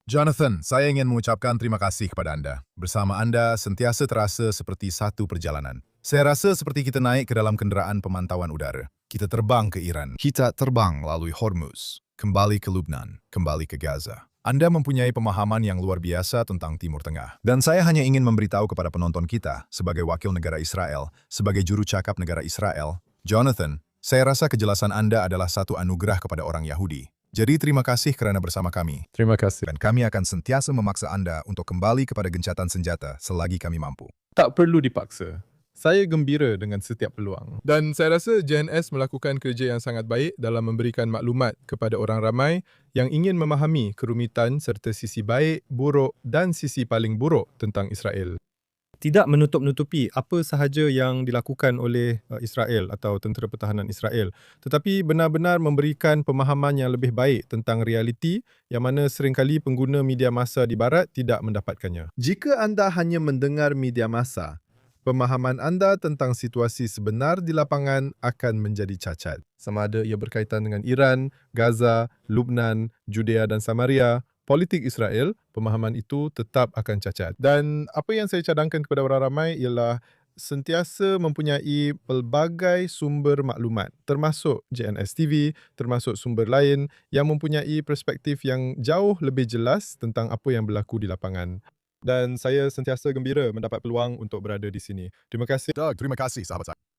Speaker 1: Jonathan, saya ingin mengucapkan terima kasih kepada anda. Bersama anda sentiasa terasa seperti satu perjalanan. Saya rasa seperti kita naik ke dalam kenderaan pemantauan udara. Kita terbang ke Iran. Kita terbang melalui Hormuz. Kembali ke Lebanon. Kembali ke Gaza. Anda mempunyai pemahaman yang luar biasa tentang Timur Tengah. Dan saya hanya ingin memberitahu kepada penonton kita, sebagai wakil negara Israel, sebagai juru cakap negara Israel, Jonathan, Saya rasa kejelasan Anda adalah satu anugerah kepada orang Yahudi. Jadi terima kasih kerana bersama kami.
Speaker 2: Terima kasih.
Speaker 1: Dan kami akan sentiasa memaksa Anda untuk kembali kepada gencatan senjata selagi kami mampu.
Speaker 2: Tak perlu dipaksa. Saya gembira dengan setiap peluang. Dan saya rasa JNS melakukan kerja yang sangat baik dalam memberikan maklumat kepada orang ramai yang ingin memahami kerumitan serta sisi baik, buruk dan sisi paling buruk tentang Israel. Tidak menutup-nutupi apa sahaja yang dilakukan oleh Israel atau Tentera Pertahanan Israel, tetapi benar-benar memberikan pemahaman yang lebih baik tentang realiti yang mana seringkali pengguna media massa di barat tidak mendapatkannya. Jika anda hanya mendengar media massa, pemahaman anda tentang situasi sebenar di lapangan akan menjadi cacat. Sama ada ia berkaitan dengan Iran, Gaza, Lubnan, Judea dan Samaria, politik Israel, pemahaman itu tetap akan cacat. Dan apa yang saya cadangkan kepada orang ramai ialah sentiasa mempunyai pelbagai sumber maklumat, termasuk JNS TV, termasuk sumber lain yang mempunyai perspektif yang jauh lebih jelas tentang apa yang berlaku di lapangan. Dan saya sentiasa gembira mendapat peluang untuk berada di sini. Terima kasih.
Speaker 1: Doug, terima kasih sahabat saya.